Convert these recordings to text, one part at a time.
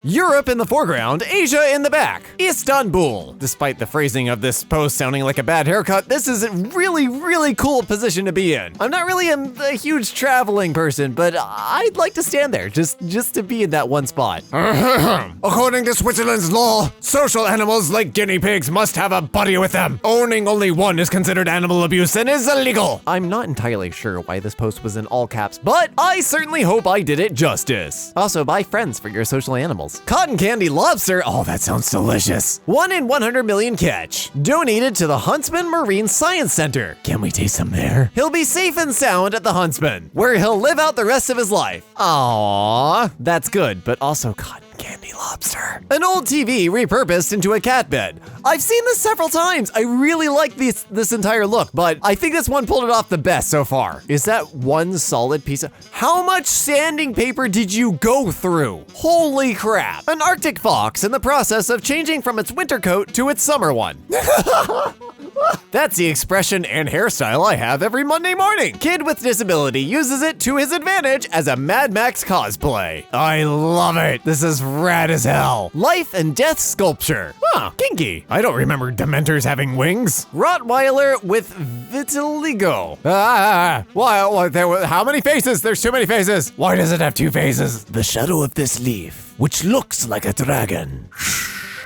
Europe in the foreground, Asia in the back. Istanbul. Despite the phrasing of this post sounding like a bad haircut, this is a really cool position to be in. I'm not really a huge traveling person, but I'd like to stand there just to be in that one spot. According to Switzerland's law, social animals like guinea pigs must have a buddy with them. Owning only one is considered animal abuse and is illegal. I'm not entirely sure why this post was in all caps, but I certainly hope I did it justice. Also, buy friends for your social animals. Cotton candy lobster, oh, that sounds delicious. 1 in 100 million catch. Donated to the Huntsman Marine Science Center. Can we taste some there? He'll be safe and sound at the Huntsman, where he'll live out the rest of his life. Aww, that's good, but also cotton candy lobster. An old TV repurposed into a cat bed. I've seen this several times. I really like this entire look, but I think this one pulled it off the best so far. Is that one solid piece of... How much sanding paper did you go through? Holy crap. An Arctic fox in the process of changing from its winter coat to its summer one. That's the expression and hairstyle I have every Monday morning. Kid with disability uses it to his advantage as a Mad Max cosplay. I love it. This is rad as hell. Life and death sculpture. Huh, kinky. I don't remember Dementors having wings. Rottweiler with vitiligo. How many faces? There's too many faces. Why does it have two faces? The shadow of this leaf, which looks like a dragon.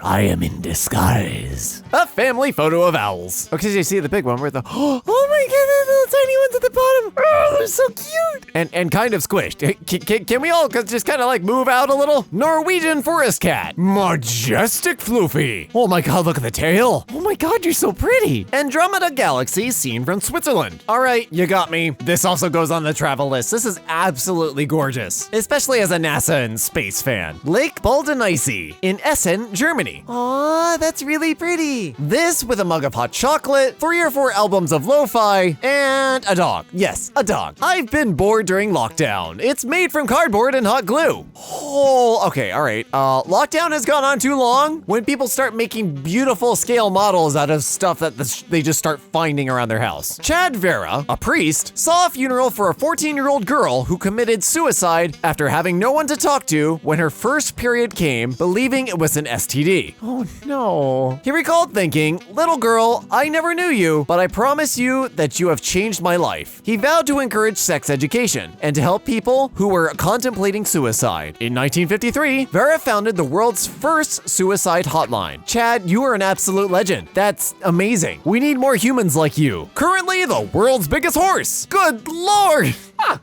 I am in disguise. A family photo of owls. Okay, so you see the big one where the, oh my god, the little tiny ones at the bottom. Oh, they're so cute. And kind of squished. Can we all just kind of like move out a little? Norwegian forest cat. Majestic floofy. Oh my god, look at the tail. Oh my god, you're so pretty. Andromeda Galaxy seen from Switzerland. All right, you got me. This also goes on the travel list. This is absolutely gorgeous, especially as a NASA and space fan. Lake Baldenice in Essen, Germany. Aw, that's really pretty. This with a mug of hot chocolate, 3 or 4 albums of lo-fi, and a dog. Yes, a dog. I've been bored during lockdown. It's made from cardboard and hot glue. Oh, okay, all right. Lockdown has gone on too long. When people start making beautiful scale models out of stuff that they just start finding around their house. Chad Vera, a priest, saw a funeral for a 14-year-old girl who committed suicide after having no one to talk to when her first period came, believing it was an STD. Oh no. He recalled thinking, little girl, I never knew you, but I promise you that you have changed my life. He vowed to encourage sex education and to help people who were contemplating suicide. In 1953, Vera founded the world's first suicide hotline. Chad, you are an absolute legend. That's amazing. We need more humans like you. Currently the world's biggest horse. Good lord.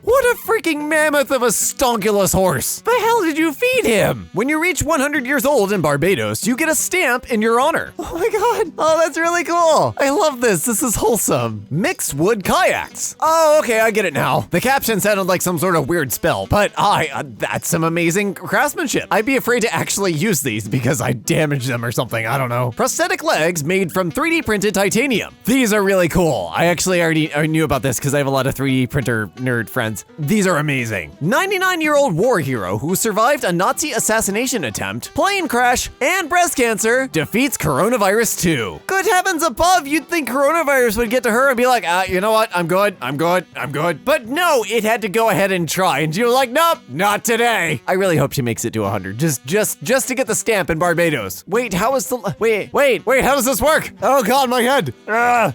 What a freaking mammoth of a stonkulous horse. The hell did you feed him? When you reach 100 years old in Barbados, you get a stamp in your honor. Oh my god. Oh, that's really cool. I love this. This is wholesome. Mixed wood kayaks. Oh, okay, I get it now. The caption sounded like some sort of weird spell, but that's some amazing craftsmanship. I'd be afraid to actually use these because I damaged them or something. I don't know. Prosthetic legs made from 3D printed titanium. These are really cool. I actually already knew about this because I have a lot of 3D printer nerd friends. These are amazing. 99-year-old war hero who survived a Nazi assassination attempt, plane crash, and breast cancer defeats coronavirus 2. Good heavens above, you'd think coronavirus would get to her and be like, you know what, I'm good. But no, it had to go ahead and try, and she was like, nope, not today. I really hope she makes it to 100, just to get the stamp in Barbados. Wait, how is the, wait, how does this work? Oh god, my head.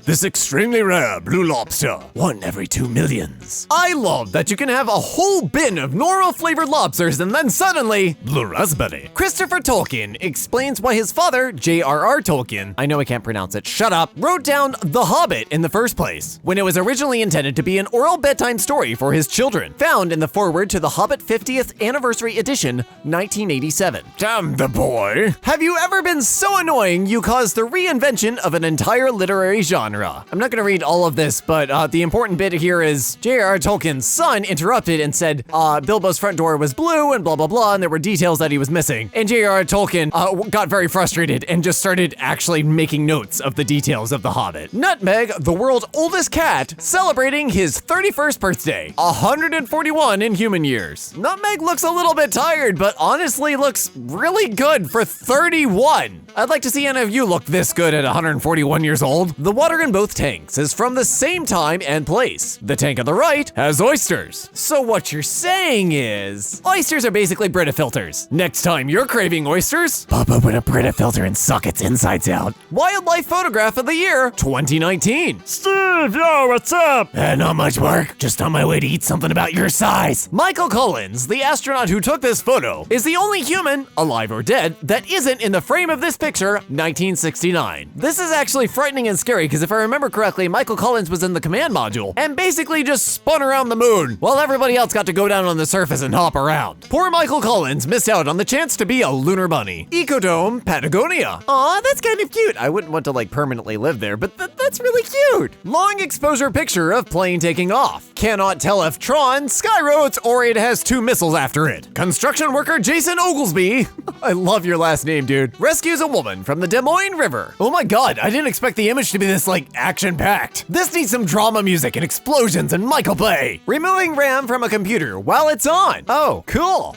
This extremely rare blue lobster, 1 every 2 millions. I love that you can have a whole bin of normal flavored lobsters and then suddenly, blue raspberry. Christopher Tolkien explains why his father, J.R.R. Tolkien, I know I can't pronounce it, shut up, wrote down The Hobbit in the first place, when it was originally intended to be an oral bedtime story for his children, found in the foreword to The Hobbit 50th Anniversary Edition, 1987. Damn the boy. Have you ever been so annoying you caused the reinvention of an entire literary genre? I'm not gonna read all of this, but the important bit here is J.R.R. Tolkien's son interrupted and said Bilbo's front door was blue and blah blah blah, and there were details that he was missing. And J.R.R. Tolkien got very frustrated and just started actually making notes of the details of The Hobbit. Nutmeg, the world's oldest cat, celebrating his 31st birthday, 141 in human years. Nutmeg looks a little bit tired, but honestly looks really good for 31. I'd like to see any of you look this good at 141 years old. The water in both tanks is from the same time and place. The tank on the right has oysters. So what you're saying is, oysters are basically Brita filters. Next time you're craving oysters, Pop open a Brita filter and suck its insides out. Wildlife Photograph of the Year 2019. Steve, yo, what's up? Not much work. Just on my way to eat something about your size. Michael Collins, the astronaut who took this photo, is the only human, alive or dead, that isn't in the frame of this picture, 1969. This is actually frightening and scary because if I remember correctly, Michael Collins was in the command module and basically just spun around the moon while everybody else got to go down on the surface and hop around. Poor Michael Collins missed out on the chance to be a lunar bunny. Ecodome, Patagonia. Aw, that's kind of cute. I wouldn't want to like permanently live there, but that's really cute. Long exposure picture of plane taking off. Cannot tell if Tron skywrote or it has 2 missiles after it. Construction worker Jason Oglesby, I love your last name, dude, rescues a woman from the Des Moines River. Oh my god, I didn't expect the image to be this like action-packed. This needs some drama music and explosions and Michael Bay. Removing RAM from a computer while it's on. Oh, cool.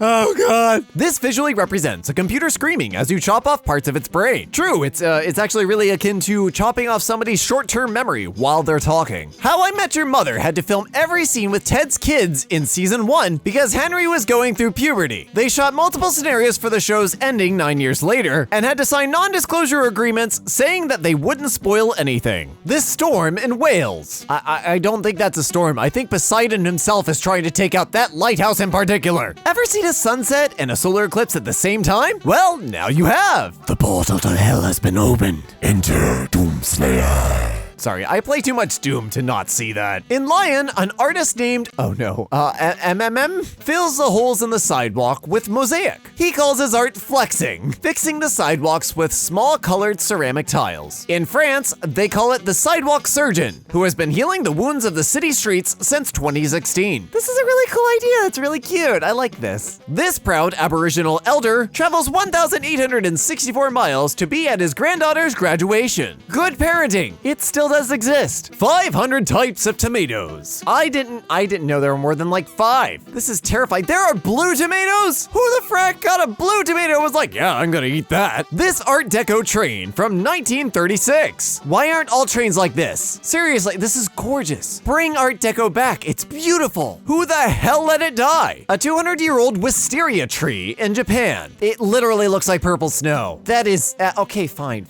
Oh god. This visually represents a computer screaming as you chop off parts of its brain. True, it's actually really akin to chopping off somebody's short-term memory while they're talking. How I Met Your Mother had to film every scene with Ted's kids in season 1 because Henry was going through puberty. They shot multiple scenarios for the show's ending 9 years later and had to sign non-disclosure agreements saying that they wouldn't spoil anything. This storm in Wales. I don't think that's a storm. I think Poseidon himself is trying to take out that lighthouse in particular. Ever seen a sunset and a solar eclipse at the same time? Well, now you have. The portal to hell has been opened. Enter Doomslayer. Sorry, I play too much Doom to not see that. In Lion, an artist named, MMM, fills the holes in the sidewalk with mosaic. He calls his art flexing, fixing the sidewalks with small colored ceramic tiles. In France, they call it the sidewalk surgeon, who has been healing the wounds of the city streets since 2016. This is a really cool idea. It's really cute. I like this. This proud Aboriginal elder travels 1,864 miles to be at his granddaughter's graduation. Good parenting. It still does exist. 500 types of tomatoes. I didn't know there were more than like 5. This is terrifying. There are blue tomatoes? Who the frack got a blue tomato and was like, yeah, I'm gonna eat that. This Art Deco train from 1936. Why aren't all trains like this? Seriously, this is gorgeous. Bring Art Deco back. It's beautiful. Who the hell let it die? A 200-year-old wisteria tree in Japan. It literally looks like purple snow. That is, okay, fine.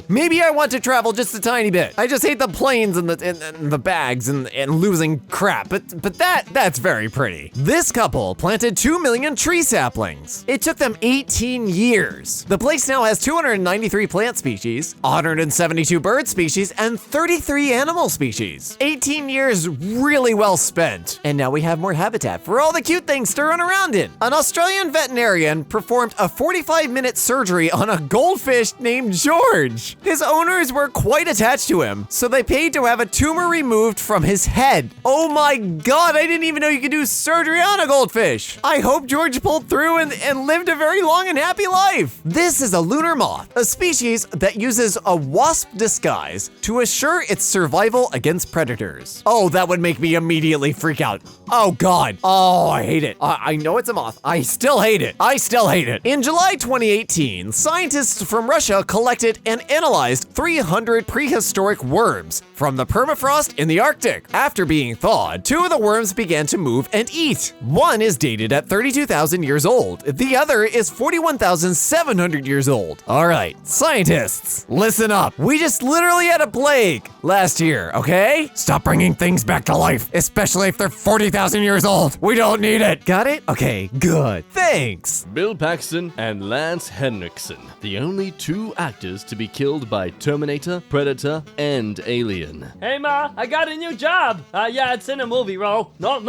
Maybe I want to travel just a tiny bit. I just hate the planes and the bags and losing crap, but that's very pretty. This couple planted 2 million tree saplings. It took them 18 years. The place now has 293 plant species, 172 bird species, and 33 animal species. 18 years really well spent. And now we have more habitat for all the cute things to run around in. An Australian veterinarian performed a 45-minute surgery on a goldfish named George. His owners were quite attached to him, so they paid to have a tumor removed from his head. Oh my god, I didn't even know you could do surgery on a goldfish. I hope George pulled through and lived a very long and happy life. This is a lunar moth, a species that uses a wasp disguise to assure its survival against predators. Oh, that would make me immediately freak out. Oh god. Oh, I hate it. I know it's a moth. I still hate it. In July 2018, scientists from Russia collected and analyzed 300 prehistoric worms from the permafrost in the Arctic. After being thawed, 2 of the worms began to move and eat. One is dated at 32,000 years old. The other is 41,700 years old. All right, scientists, listen up. We just literally had a plague last year, okay? Stop bringing things back to life, especially if they're 40,000 years old. We don't need it. Got it? Okay, good. Thanks. Bill Paxton and Lance Henriksen, the only 2 actors to be killed by Terminator, Predator, and Alien. Hey Ma, I got a new job. Yeah, it's in a movie role. No.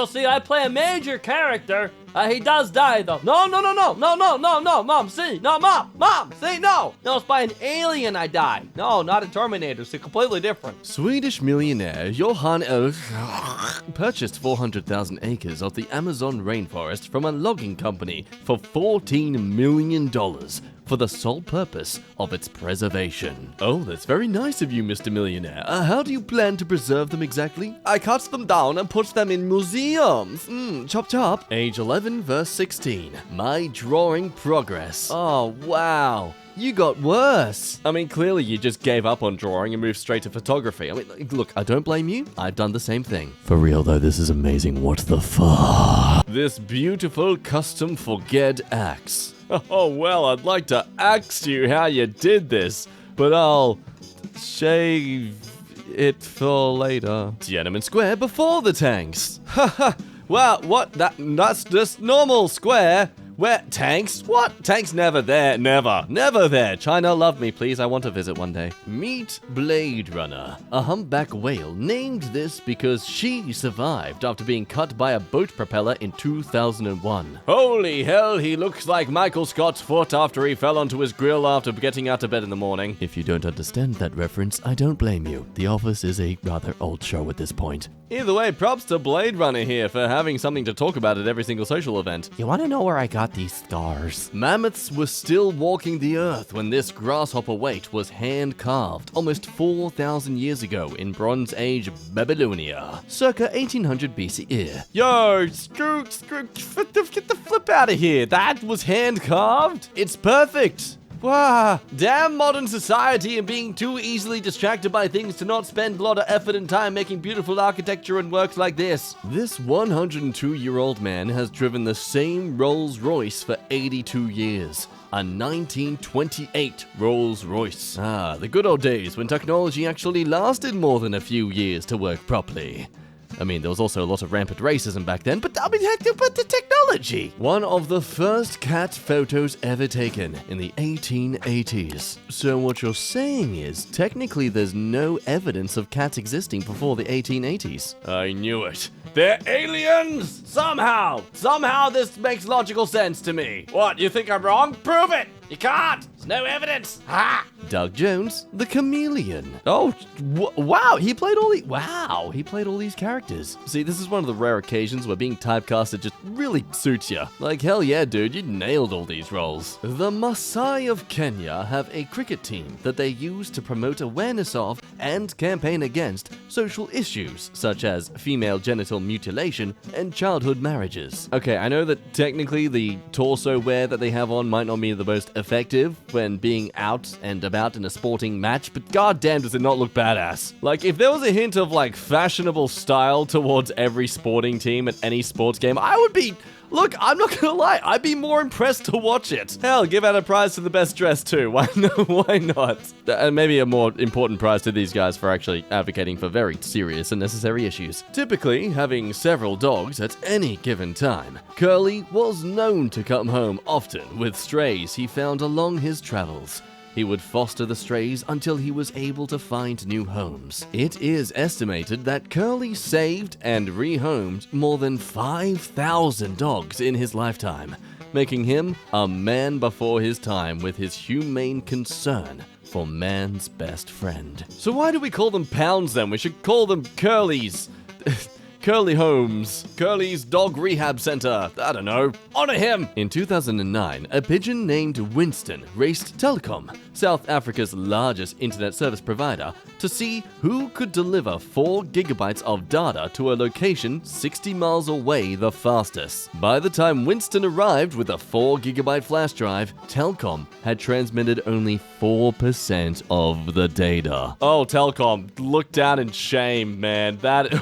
See, I play a major character. He does die though. No, Mom, see, no, Mom, see, no. No, it's by an alien I die. No, not a Terminator, it's completely different. Swedish millionaire Johan purchased 400,000 acres of the Amazon rainforest from a logging company for $14 million, for the sole purpose of its preservation. Oh, that's very nice of you, Mr. Millionaire. How do you plan to preserve them exactly? I cut them down and put them in museums. Chop chop. Age 11, verse 16. My drawing progress. Oh, wow. You got worse. I mean, clearly you just gave up on drawing and moved straight to photography. I mean, look, I don't blame you. I've done the same thing. For real though, this is amazing. What the fuck? This beautiful custom forget axe. Oh, well, I'd like to ask you how you did this, but I'll shave it for later. Tiananmen Square before the tanks. Haha. Well, what? That's just normal square. Where? Tanks? What? Tanks never there. Never there. China, love me, please. I want to visit one day. Meet Blade Runner, a humpback whale named this because she survived after being cut by a boat propeller in 2001. Holy hell, he looks like Michael Scott's foot after he fell onto his grill after getting out of bed in the morning. If you don't understand that reference, I don't blame you. The Office is a rather old show at this point. Either way, props to Blade Runner here for having something to talk about at every single social event. You want to know where I got these scars? Mammoths were still walking the earth when this grasshopper weight was hand-carved almost 4,000 years ago in Bronze Age Babylonia, circa 1800 BCE. Yo, get the flip out of here. That was hand-carved? It's perfect. Wow, damn modern society and being too easily distracted by things to not spend a lot of effort and time making beautiful architecture and works like this. This 102-year-old man has driven the same Rolls Royce for 82 years. A 1928 Rolls Royce. The good old days when technology actually lasted more than a few years to work properly. I mean, there was also a lot of rampant racism back then, but the technology. One of the first cat photos ever taken in the 1880s. So what you're saying is, technically there's no evidence of cats existing before the 1880s. I knew it. They're aliens! Somehow this makes logical sense to me. What, you think I'm wrong? Prove it! You can't! There's no evidence! Ha! Doug Jones, the chameleon. Oh, wow, he played all these characters. See, this is one of the rare occasions where being typecasted just really suits you. Like, hell yeah, dude, you nailed all these roles. The Maasai of Kenya have a cricket team that they use to promote awareness of and campaign against social issues, such as female genital mutilation and childhood marriages. Okay, I know that technically the torso wear that they have on might not be the most effective when being out and about in a sporting match, but goddamn does it not look badass. Like, if there was a hint of, like, fashionable style towards every sporting team at any sports game, I would be... Look, I'm not gonna lie, I'd be more impressed to watch it. Hell, give out a prize to the best dressed too. Why not? And maybe a more important prize to these guys for actually advocating for very serious and necessary issues. Typically, having several dogs at any given time, Curly was known to come home often with strays he found along his travels. He would foster the strays until he was able to find new homes. It is estimated that Curly saved and rehomed more than 5,000 dogs in his lifetime, making him a man before his time with his humane concern for man's best friend. So why do we call them pounds then? We should call them Curlies. Curly Homes, Curly's Dog Rehab Center, I don't know, honor him! In 2009, a pigeon named Winston raced Telkom, South Africa's largest internet service provider, to see who could deliver 4 gigabytes of data to a location 60 miles away the fastest. By the time Winston arrived with a 4 gigabyte flash drive, Telkom had transmitted only 4% of the data. Oh, Telkom, look down in shame, man. That...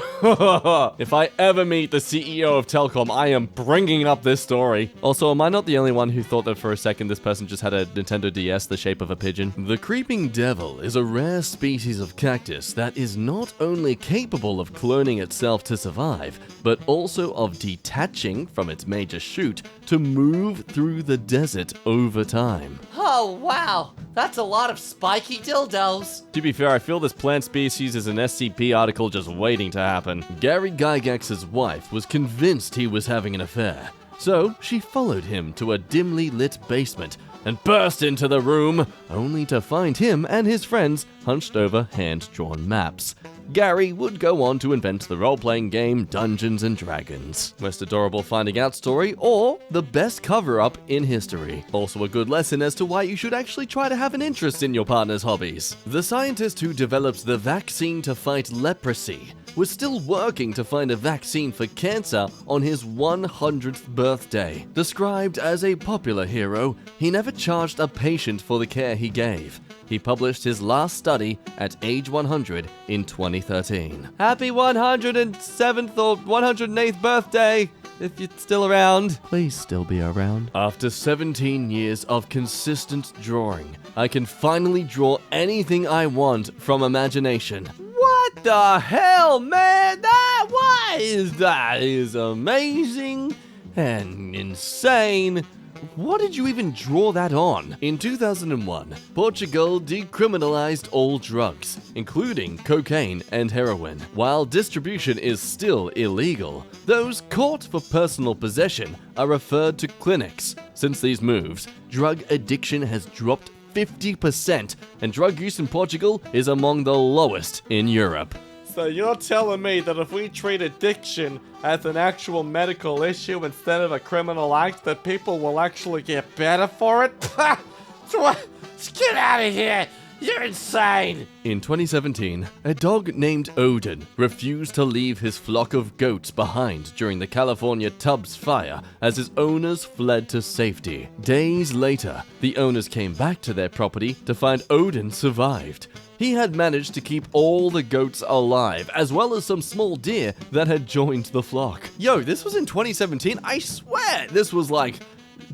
If I ever meet the CEO of Telkom, I am bringing up this story. Also, am I not the only one who thought that for a second this person just had a Nintendo DS the shape of a pigeon? The creeping devil is a rare species of cactus that is not only capable of cloning itself to survive, but also of detaching from its major shoot to move through the desert over time. Oh, wow. That's a lot of spiky dildos. To be fair, I feel this plant species is an SCP article just waiting to happen. Gary Gygax's wife was convinced he was having an affair, so she followed him to a dimly lit basement and burst into the room, only to find him and his friends hunched over hand-drawn maps. Gary would go on to invent the role-playing game Dungeons & Dragons. Most adorable finding out story, or the best cover-up in history. Also a good lesson as to why you should actually try to have an interest in your partner's hobbies. The scientist who developed the vaccine to fight leprosy was still working to find a vaccine for cancer on his 100th birthday. Described as a popular hero, he never charged a patient for the care he gave. He published his last study at age 100 in 2013. Happy 107th or 108th birthday! If you're still around, please still be around. After 17 years of consistent drawing, I can finally draw anything I want from imagination. What the hell, man? That is amazing and insane. What did you even draw that on? In 2001, Portugal decriminalized all drugs, including cocaine and heroin. While distribution is still illegal, those caught for personal possession are referred to clinics. Since these moves, drug addiction has dropped 50%, and drug use in Portugal is among the lowest in Europe. So you're telling me that if we treat addiction as an actual medical issue instead of a criminal act, that people will actually get better for it? Get out of here! You're insane! In 2017, a dog named Odin refused to leave his flock of goats behind during the California Tubbs fire as his owners fled to safety. Days later, the owners came back to their property to find Odin survived. He had managed to keep all the goats alive, as well as some small deer that had joined the flock. Yo, this was in 2017? I swear this was like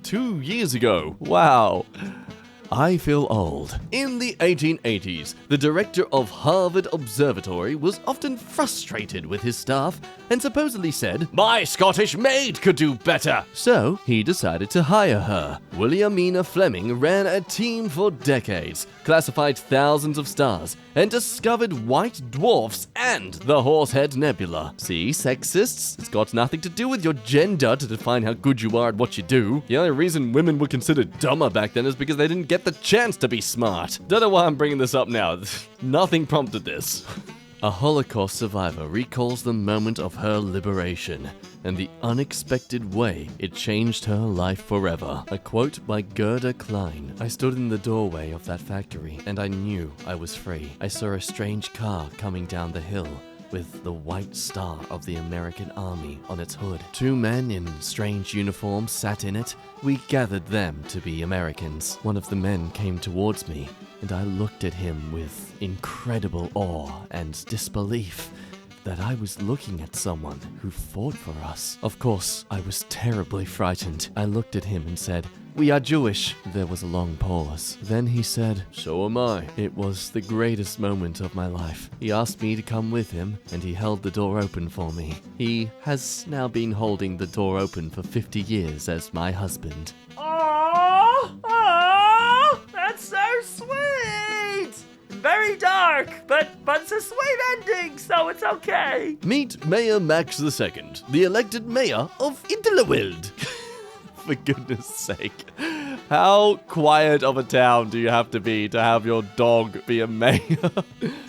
2 years ago. Wow. I feel old. In the 1880s, the director of Harvard Observatory was often frustrated with his staff and supposedly said, "My Scottish maid could do better." So he decided to hire her. Williamina Fleming ran a team for decades, classified thousands of stars, and discovered white dwarfs and the Horsehead Nebula. See, sexists? It's got nothing to do with your gender to define how good you are at what you do. The only reason women were considered dumber back then is because they didn't get the chance to be smart. Don't know why I'm bringing this up now. Nothing prompted this. A Holocaust survivor recalls the moment of her liberation and the unexpected way it changed her life forever. A quote by Gerda Klein. "I stood in the doorway of that factory and I knew I was free. I saw a strange car coming down the hill with the white star of the American Army on its hood. 2 men in strange uniforms sat in it. We gathered them to be Americans. One of the men came towards me, and I looked at him with incredible awe and disbelief that I was looking at someone who fought for us. Of course, I was terribly frightened. I looked at him and said, 'We are Jewish.' There was a long pause. Then he said, 'So am I.' It was the greatest moment of my life. He asked me to come with him, and he held the door open for me. He has now been holding the door open for 50 years as my husband." Oh, that's so sweet! Very dark, but it's a sweet ending, so it's okay. Meet Mayor Max II, the elected mayor of Interlewild. For goodness sake. How quiet of a town do you have to be to have your dog be a mayor?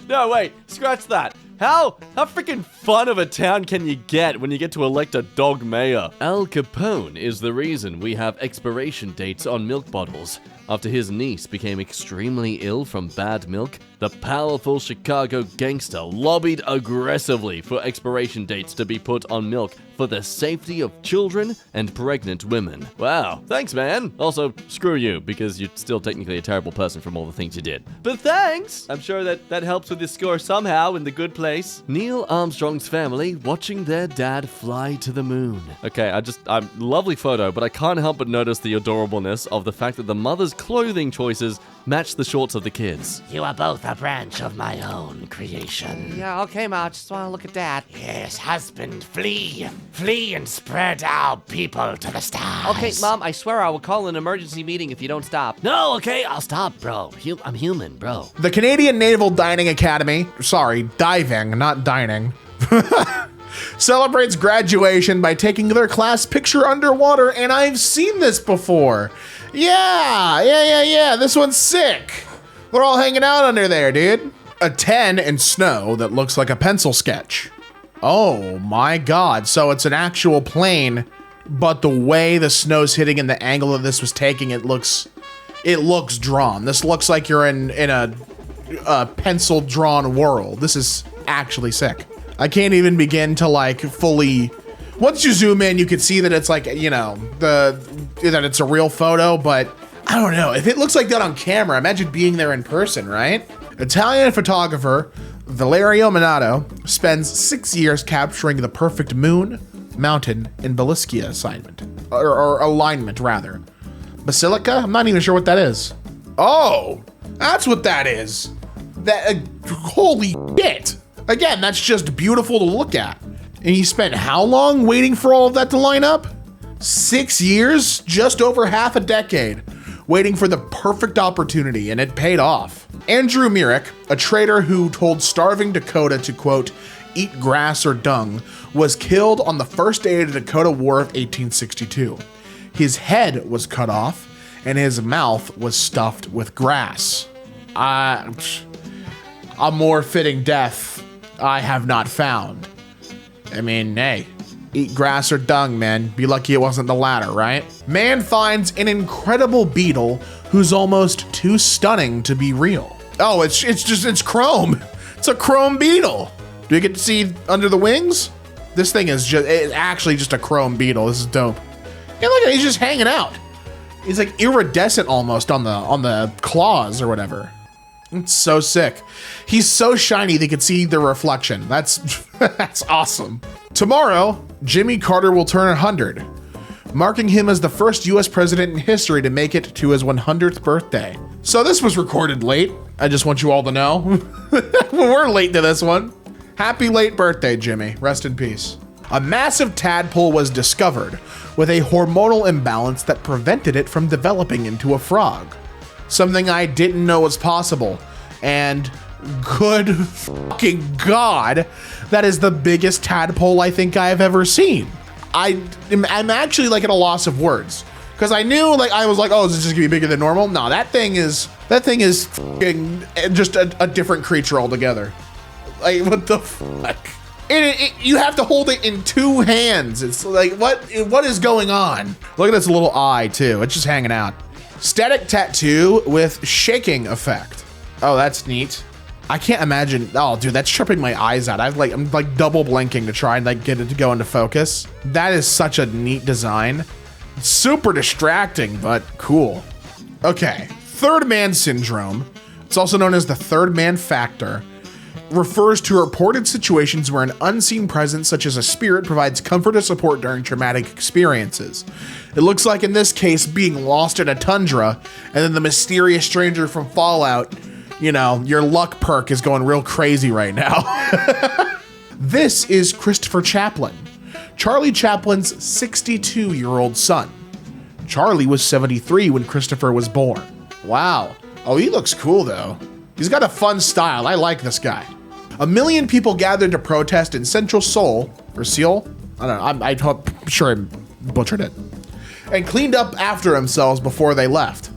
No, wait, scratch that. How freaking fun of a town can you get when you get to elect a dog mayor? Al Capone is the reason we have expiration dates on milk bottles. After his niece became extremely ill from bad milk, the powerful Chicago gangster lobbied aggressively for expiration dates to be put on milk for the safety of children and pregnant women. Wow, thanks, man. Also, screw you, because you're still technically a terrible person from all the things you did. But thanks! I'm sure that helps with this score somehow in the good place. Neil Armstrong's family watching their dad fly to the moon. Okay, lovely photo, but I can't help but notice the adorableness of the fact that the mother's clothing choices match the shorts of the kids. You are both a branch of my own creation. Yeah, okay, Ma, just want to look at Dad. Yes, husband, flee. Flee and spread our people to the stars. Okay, Mom, I swear I will call an emergency meeting if you don't stop. No, okay, I'll stop, bro. I'm human, bro. The Canadian Naval Diving Academy, sorry, diving, not dining, celebrates graduation by taking their class picture underwater, and I've seen this before. Yeah, this one's sick. We're all hanging out under there, dude. A 10 in snow that looks like a pencil sketch. Oh my God, so it's an actual plane, but the way the snow's hitting and the angle that this was taking, it looks drawn. This looks like you're in a pencil drawn world. This is actually sick. I can't even begin to like fully, once you zoom in, you can see that it's like, you know, that it's a real photo, but I don't know. If it looks like that on camera, imagine being there in person, right? Italian photographer Valerio Minato spends 6 years capturing the perfect moon, mountain, and Baliskia alignment rather. Basilica? I'm not even sure what that is. Oh, that's what that is. Holy shit. Again, that's just beautiful to look at. And he spent how long waiting for all of that to line up? 6 years, just over half a decade, waiting for the perfect opportunity, and it paid off. Andrew Myrick, a trader who told starving Dakota to, quote, eat grass or dung, was killed on the first day of the Dakota War of 1862. His head was cut off, and his mouth was stuffed with grass. A more fitting death I have not found. I mean, hey, eat grass or dung, man. Be lucky it wasn't the latter, right? Man finds an incredible beetle who's almost too stunning to be real. Oh, it's chrome. It's a chrome beetle. Do you get to see under the wings? This thing is it's actually just a chrome beetle. This is dope. Yeah, look at it, he's just hanging out. He's like iridescent almost on the claws or whatever. It's so sick. He's so shiny they can see the reflection. That's awesome. Tomorrow, Jimmy Carter will turn 100, marking him as the first US president in history to make it to his 100th birthday. So this was recorded late. I just want you all to know. We're late to this one. Happy late birthday, Jimmy. Rest in peace. A massive tadpole was discovered with a hormonal imbalance that prevented it from developing into a frog. Something I didn't know was possible. And good fucking God, that is the biggest tadpole I think I've ever seen. I'm actually like at a loss of words. Because I knew, like, I was like, oh, is this just gonna be bigger than normal? No, that thing is fucking just a different creature altogether. Like, what the fuck? You have to hold it in 2 hands. It's like, what is going on? Look at this little eye too. It's just hanging out. Static tattoo with shaking effect. Oh, that's neat. I can't imagine. Oh, dude, that's tripping my eyes out. I'm like double blinking to try and like get it to go into focus. That is such a neat design. Super distracting, but cool. Okay, third man syndrome. It's also known as the third man factor. Refers to reported situations where an unseen presence, such as a spirit, provides comfort or support during traumatic experiences. It looks like in this case, being lost in a tundra, and then the mysterious stranger from Fallout, you know, your luck perk is going real crazy right now. This is Christopher Chaplin, Charlie Chaplin's 62-year-old son. Charlie was 73 when Christopher was born. Wow. Oh, he looks cool though. He's got a fun style. I like this guy. 1 million people gathered to protest in Central Seoul, or Seoul? I don't know, I'm sure I butchered it. And cleaned up after themselves before they left.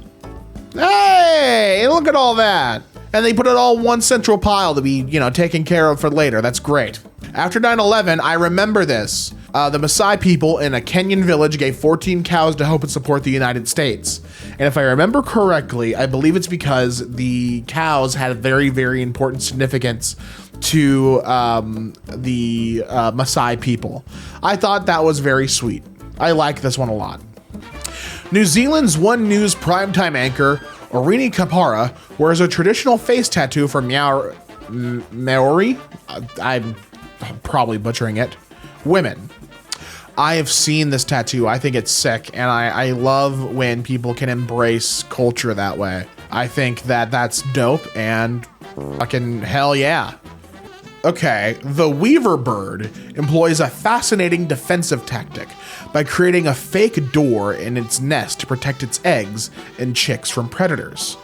Hey, look at all that. And they put it all in one central pile to be, you know, taken care of for later. That's great. After 9/11, I remember this. The Maasai people in a Kenyan village gave 14 cows to help and support the United States. And if I remember correctly, I believe it's because the cows had very, very important significance to the Maasai people. I thought that was very sweet. I like this one a lot. New Zealand's One News primetime anchor, Orini Kapara, wears a traditional face tattoo from Maori. I'm probably butchering it. Women. I have seen this tattoo. I think it's sick, and I love when people can embrace culture that way. I think that that's dope, and fucking hell yeah. Okay, the weaver bird employs a fascinating defensive tactic by creating a fake door in its nest to protect its eggs and chicks from predators.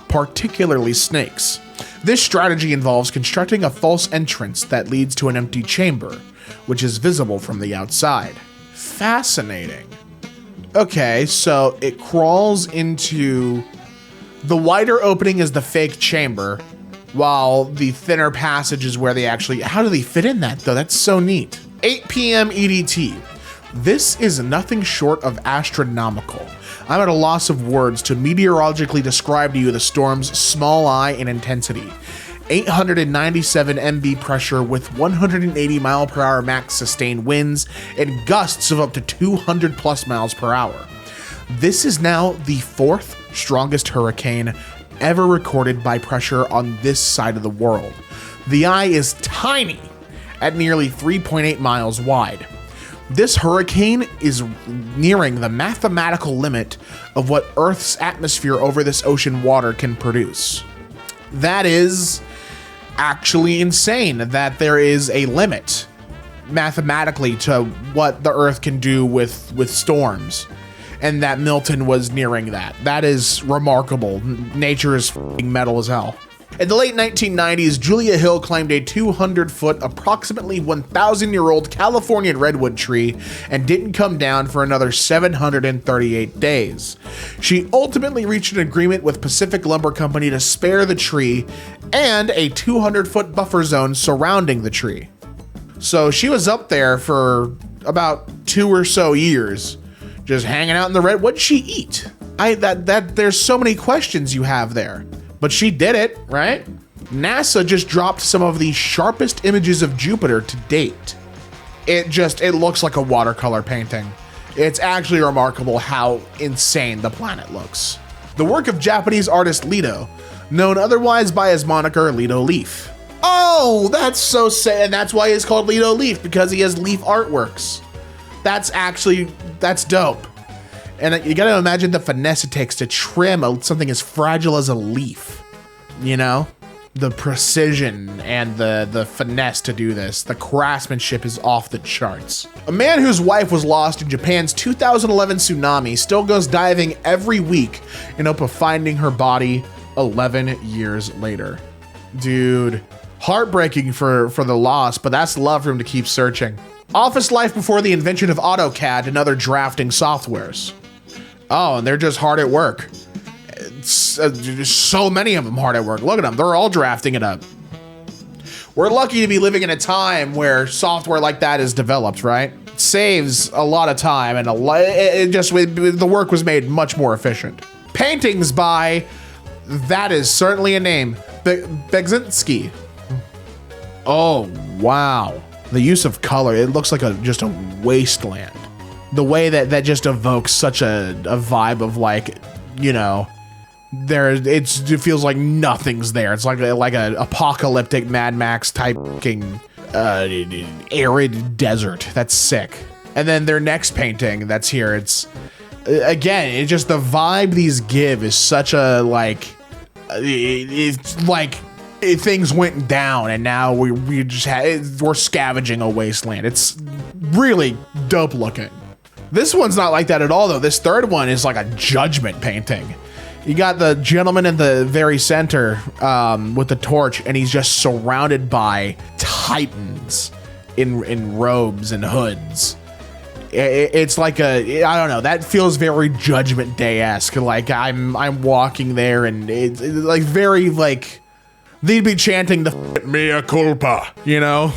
particularly snakes. This strategy involves constructing a false entrance that leads to an empty chamber, which is visible from the outside. Fascinating. Okay, so it crawls into... The wider opening is the fake chamber, while the thinner passage is where they actually... How do they fit in that, though? That's so neat. 8 p.m. EDT. This is nothing short of astronomical. I'm at a loss of words to meteorologically describe to you the storm's small eye and intensity. 897 MB pressure with 180 mile per hour max sustained winds and gusts of up to 200 plus miles per hour. This is now the 4th strongest hurricane ever recorded by pressure on this side of the world. The eye is tiny at nearly 3.8 miles wide. This hurricane is nearing the mathematical limit of what Earth's atmosphere over this ocean water can produce. That is actually insane that there is a limit mathematically to what the Earth can do with storms, and that Milton was nearing that. That is remarkable. Nature is f***ing metal as hell. In the late 1990s, Julia Hill climbed a 200-foot, approximately 1,000-year-old Californian redwood tree and didn't come down for another 738 days. She ultimately reached an agreement with Pacific Lumber Company to spare the tree and a 200-foot buffer zone surrounding the tree. So she was up there for about 2 or so years, just hanging out in the red. What'd she eat? There's so many questions you have there. But she did it, right? NASA just dropped some of the sharpest images of Jupiter to date. It looks like a watercolor painting. It's actually remarkable how insane the planet looks. The work of Japanese artist Leto, known otherwise by his moniker Leto Leaf. Oh, that's so sad. And that's why he's called Leto Leaf, because he has leaf artworks. That's dope. And you gotta imagine the finesse it takes to trim something as fragile as a leaf, you know? The precision and the finesse to do this. The craftsmanship is off the charts. A man whose wife was lost in Japan's 2011 tsunami still goes diving every week in hope of finding her body 11 years later. Dude, heartbreaking for the loss, but that's love for him to keep searching. Office life before the invention of AutoCAD and other drafting softwares. Oh, and they're just hard at work. So many of them hard at work. Look at them. They're all drafting it up. We're lucky to be living in a time where software like that is developed, right? It saves a lot of time and the work was made much more efficient. Paintings by, that is certainly a name, Begzinski. Oh, wow. The use of color, it looks like just a wasteland. The way that just evokes such a vibe of, like, you know, it feels like nothing's there. It's like a apocalyptic Mad Max type fucking arid desert. That's sick. And then their next painting that's here, it's just the vibe these give is such a things went down and now we're scavenging a wasteland. It's really dope looking. This one's not like that at all, though. This third one is like a judgment painting. You got the gentleman in the very center with the torch, and he's just surrounded by titans in robes and hoods. It's like I don't know. That feels very Judgment Day-esque. Like I'm walking there, and it's like very like they'd be chanting the mea culpa, you know.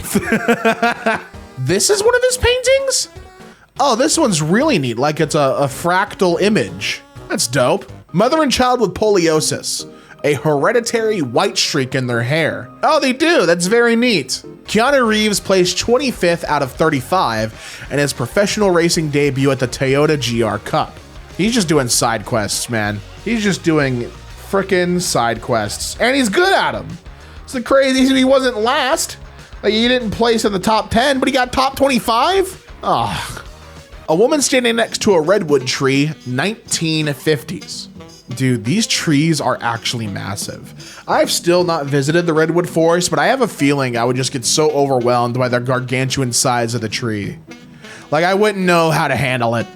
This is one of his paintings. Oh, this one's really neat, like it's a fractal image. That's dope. Mother and child with poliosis, a hereditary white streak in their hair. Oh, they do, that's very neat. Keanu Reeves placed 25th out of 35 in his professional racing debut at the Toyota GR Cup. He's just doing side quests, man. He's just doing frickin' side quests, and he's good at them. It's the crazy, he wasn't last. Like, he didn't place in the top 10, but he got top 25? Oh. A woman standing next to a redwood tree, 1950s. Dude, these trees are actually massive. I've still not visited the redwood forest, but I have a feeling I would just get so overwhelmed by the gargantuan size of the tree. Like, I wouldn't know how to handle it.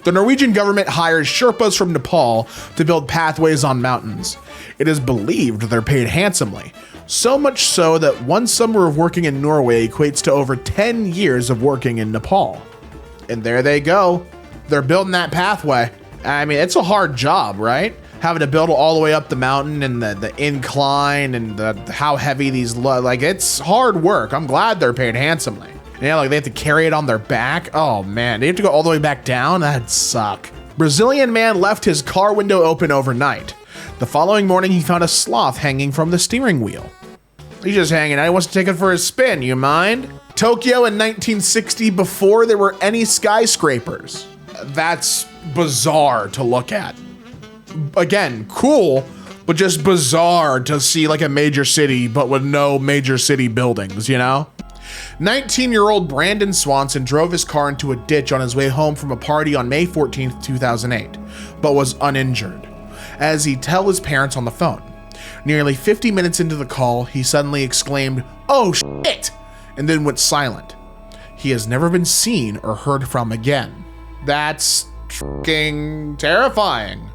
The Norwegian government hires Sherpas from Nepal to build pathways on mountains. It is believed they're paid handsomely, so much so that one summer of working in Norway equates to over 10 years of working in Nepal. And there they go. They're building that pathway. I mean, it's a hard job, right? Having to build all the way up the mountain and the incline and how heavy these like it's hard work. I'm glad they're paid handsomely. Yeah, like they have to carry it on their back. Oh man, they have to go all the way back down. That'd suck. Brazilian man left his car window open overnight. The following morning, he found a sloth hanging from the steering wheel. He's just hanging out. He wants to take it for a spin. You mind? Tokyo in 1960, before there were any skyscrapers. That's bizarre to look at. Again, cool, but just bizarre to see like a major city, but with no major city buildings, you know? 19-year-old Brandon Swanson drove his car into a ditch on his way home from a party on May 14th, 2008, but was uninjured, as he told his parents on the phone. Nearly 50 minutes into the call, he suddenly exclaimed, "Oh shit!" and then went silent. He has never been seen or heard from again. That's fucking terrifying.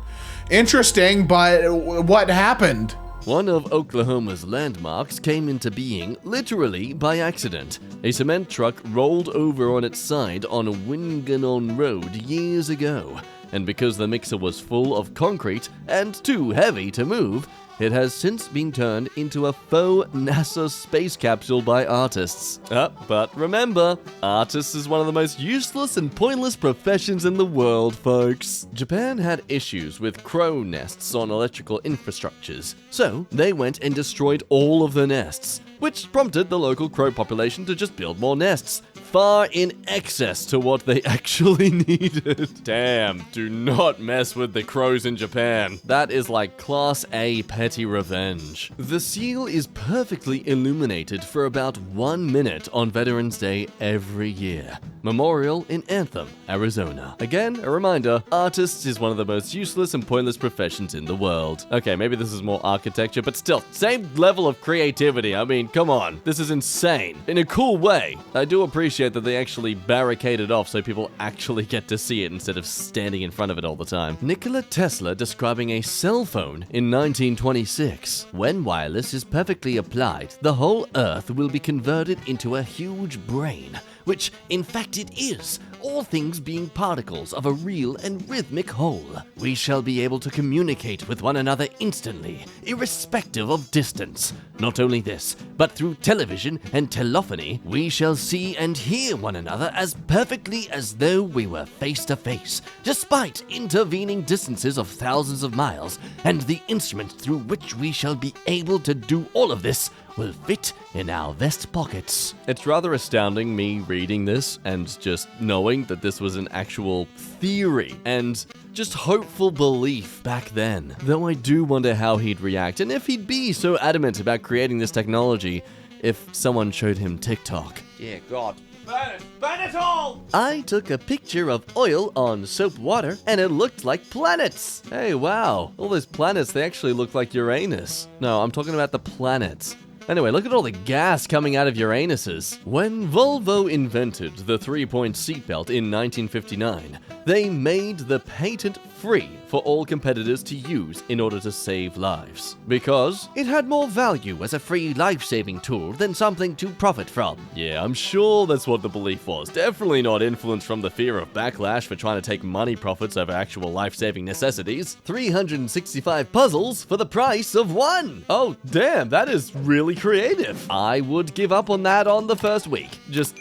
Interesting, but what happened? One of Oklahoma's landmarks came into being literally by accident. A cement truck rolled over on its side on Winganon Road years ago, and because the mixer was full of concrete and too heavy to move, it has since been turned into a faux NASA space capsule by artists. But remember, artists is one of the most useless and pointless professions in the world, folks. Japan had issues with crow nests on electrical infrastructures, so they went and destroyed all of the nests, which prompted the local crow population to just build more nests, far in excess to what they actually needed. Damn, do not mess with the crows in Japan. That is like Class A petty revenge. The seal is perfectly illuminated for about 1 minute on Veterans Day every year. Memorial in Anthem, Arizona. Again, a reminder, artists is one of the most useless and pointless professions in the world. Okay, maybe this is more architecture, but still, same level of creativity. I mean, come on. This is insane. In a cool way. I do appreciate that they actually barricade it off so people actually get to see it instead of standing in front of it all the time. Nikola Tesla describing a cell phone in 1926. When wireless is perfectly applied, the whole Earth will be converted into a huge brain, which in fact it is, all things being particles of a real and rhythmic whole. We shall be able to communicate with one another instantly, irrespective of distance. Not only this, but through television and telephony, we shall see and hear one another as perfectly as though we were face to face, despite intervening distances of thousands of miles, and the instrument through which we shall be able to do all of this will fit in our vest pockets. It's rather astounding me reading this and just knowing that this was an actual theory and just hopeful belief back then. Though I do wonder how he'd react and if he'd be so adamant about creating this technology if someone showed him TikTok. Yeah, God. Burn it all! I took a picture of oil on soap water and it looked like planets. Hey, wow. All those planets, they actually look like Uranus. No, I'm talking about the planets. Anyway, look at all the gas coming out of Uranuses. When Volvo invented the 3-point seatbelt in 1959, they made the patent free for all competitors to use in order to save lives. Because it had more value as a free life-saving tool than something to profit from. Yeah, I'm sure that's what the belief was. Definitely not influenced from the fear of backlash for trying to take money profits over actual life-saving necessities. 365 puzzles for the price of 1. Oh, damn, that is really creative. I would give up on that on the first week. Just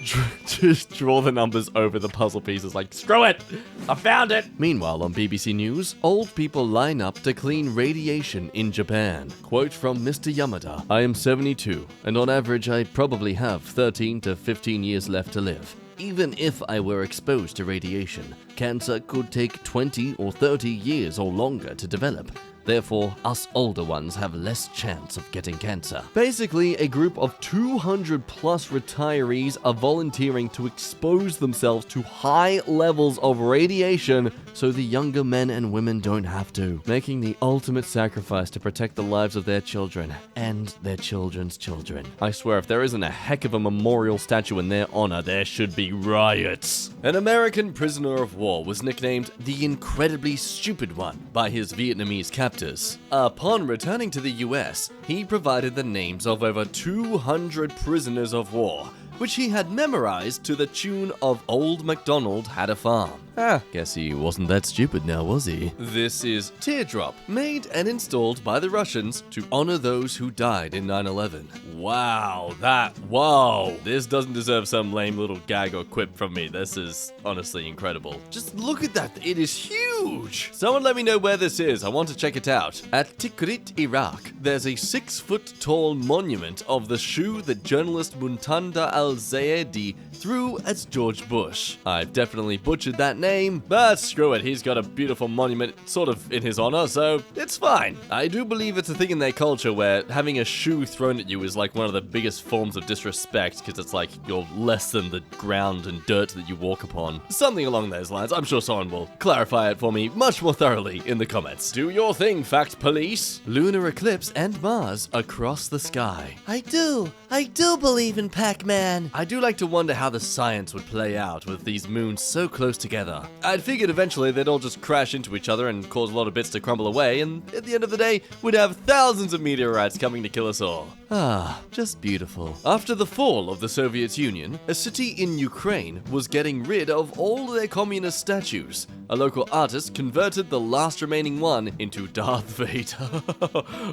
draw the numbers over the puzzle pieces like, screw it, I found it. Meanwhile, on BBC News, old people line up to clean radiation in Japan. Quote from Mr. Yamada, "I am 72, and on average I probably have 13 to 15 years left to live. Even if I were exposed to radiation, cancer could take 20 or 30 years or longer to develop. Therefore, us older ones have less chance of getting cancer. Basically, a group of 200 plus retirees are volunteering to expose themselves to high levels of radiation so the younger men and women don't have to, making the ultimate sacrifice to protect the lives of their children and their children's children. I swear, if there isn't a heck of a memorial statue in their honor, there should be riots. An American prisoner of war was nicknamed the Incredibly Stupid One by his Vietnamese captors. Upon returning to the US, he provided the names of over 200 prisoners of war, which he had memorized to the tune of Old MacDonald Had a Farm. Guess he wasn't that stupid now, was he? This is Teardrop, made and installed by the Russians to honor those who died in 9/11. Whoa, this doesn't deserve some lame little gag or quip from me. This is honestly incredible. Just look at that, it is huge! Someone let me know where this is, I want to check it out. At Tikrit, Iraq, there's a 6-foot-tall monument of the shoe that journalist Muntanda al-Zayedi threw at George Bush. I've definitely butchered that name, but screw it, he's got a beautiful monument sort of in his honor, so it's fine. I do believe it's a thing in their culture where having a shoe thrown at you is like one of the biggest forms of disrespect, because it's like you're less than the ground and dirt that you walk upon. Something along those lines. I'm sure someone will clarify it for me much more thoroughly in the comments. Do your thing, fact police! Lunar eclipse and Mars across the sky. I do believe in Pac-Man. I do like to wonder how the science would play out with these moons so close together. I'd figured eventually they'd all just crash into each other and cause a lot of bits to crumble away, and at the end of the day, we'd have thousands of meteorites coming to kill us all. Just beautiful. After the fall of the Soviet Union, a city in Ukraine was getting rid of all their communist statues. A local artist converted the last remaining one into Darth Vader.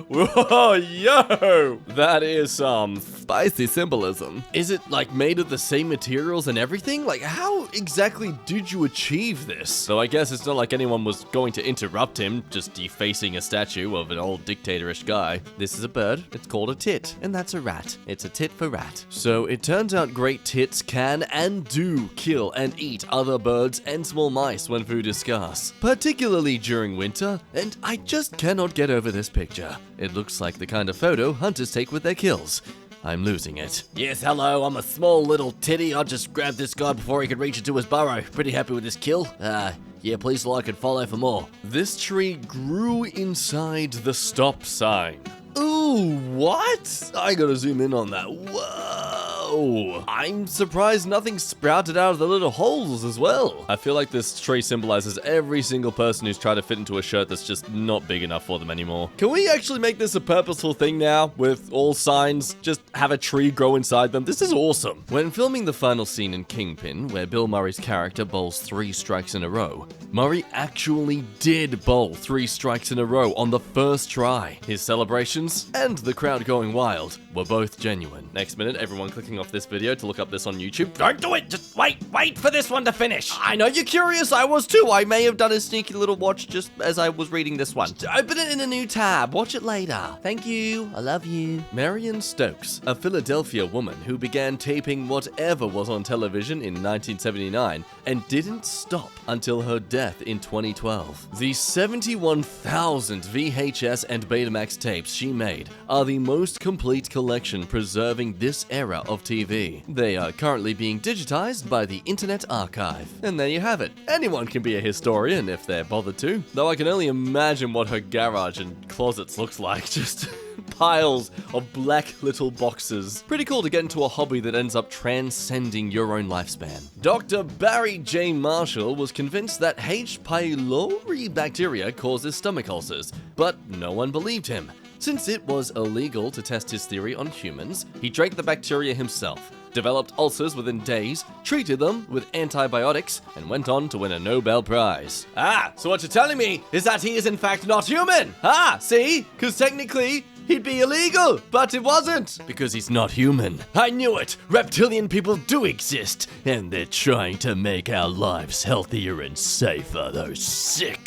Whoa, yo! That is some spicy symbolism. Is it like made of the same materials and everything? Like, how exactly did you achieve this? So I guess it's not like anyone was going to interrupt him just defacing a statue of an old dictatorish guy. This is a bird. It's called a tit. And that's a rat. It's a tit for rat. So it turns out great tits can and do kill and eat other birds and small mice when food is scarce, particularly during winter, and I just cannot get over this picture. It looks like the kind of photo hunters take with their kills. I'm losing it. Yes, hello, I'm a small little titty. I just grabbed this guy before he could reach into his burrow. Pretty happy with this kill. Yeah, please like and follow for more. This tree grew inside the stop sign. Ooh, what? I gotta zoom in on that. Whoa! I'm surprised nothing sprouted out of the little holes as well. I feel like this tree symbolizes every single person who's tried to fit into a shirt that's just not big enough for them anymore. Can we actually make this a purposeful thing now, with all signs just have a tree grow inside them? This is awesome. When filming the final scene in Kingpin, where Bill Murray's character bowls 3 strikes in a row, Murray actually did bowl 3 strikes in a row on the first try. His celebrations and the crowd going wild were both genuine. Next minute, everyone clicking off this video to look up this on YouTube. Don't do it! Just wait for this one to finish! I know you're curious, I was too. I may have done a sneaky little watch just as I was reading this one. Open it in a new tab, watch it later. Thank you, I love you. Marion Stokes, a Philadelphia woman who began taping whatever was on television in 1979 and didn't stop until her death in 2012. The 71,000 VHS and Betamax tapes she made are the most complete collection preserving this era of TV. They are currently being digitized by the Internet Archive. And there you have it. Anyone can be a historian if they're bothered to. Though I can only imagine what her garage and closets looks like. Just piles of black little boxes. Pretty cool to get into a hobby that ends up transcending your own lifespan. Dr. Barry J. Marshall was convinced that H. pylori bacteria causes stomach ulcers, but no one believed him. Since it was illegal to test his theory on humans, he drank the bacteria himself, developed ulcers within days, treated them with antibiotics, and went on to win a Nobel Prize. So what you're telling me is that he is in fact not human! See? Because technically, he'd be illegal, but it wasn't, because he's not human. I knew it! Reptilian people do exist, and they're trying to make our lives healthier and safer, those sick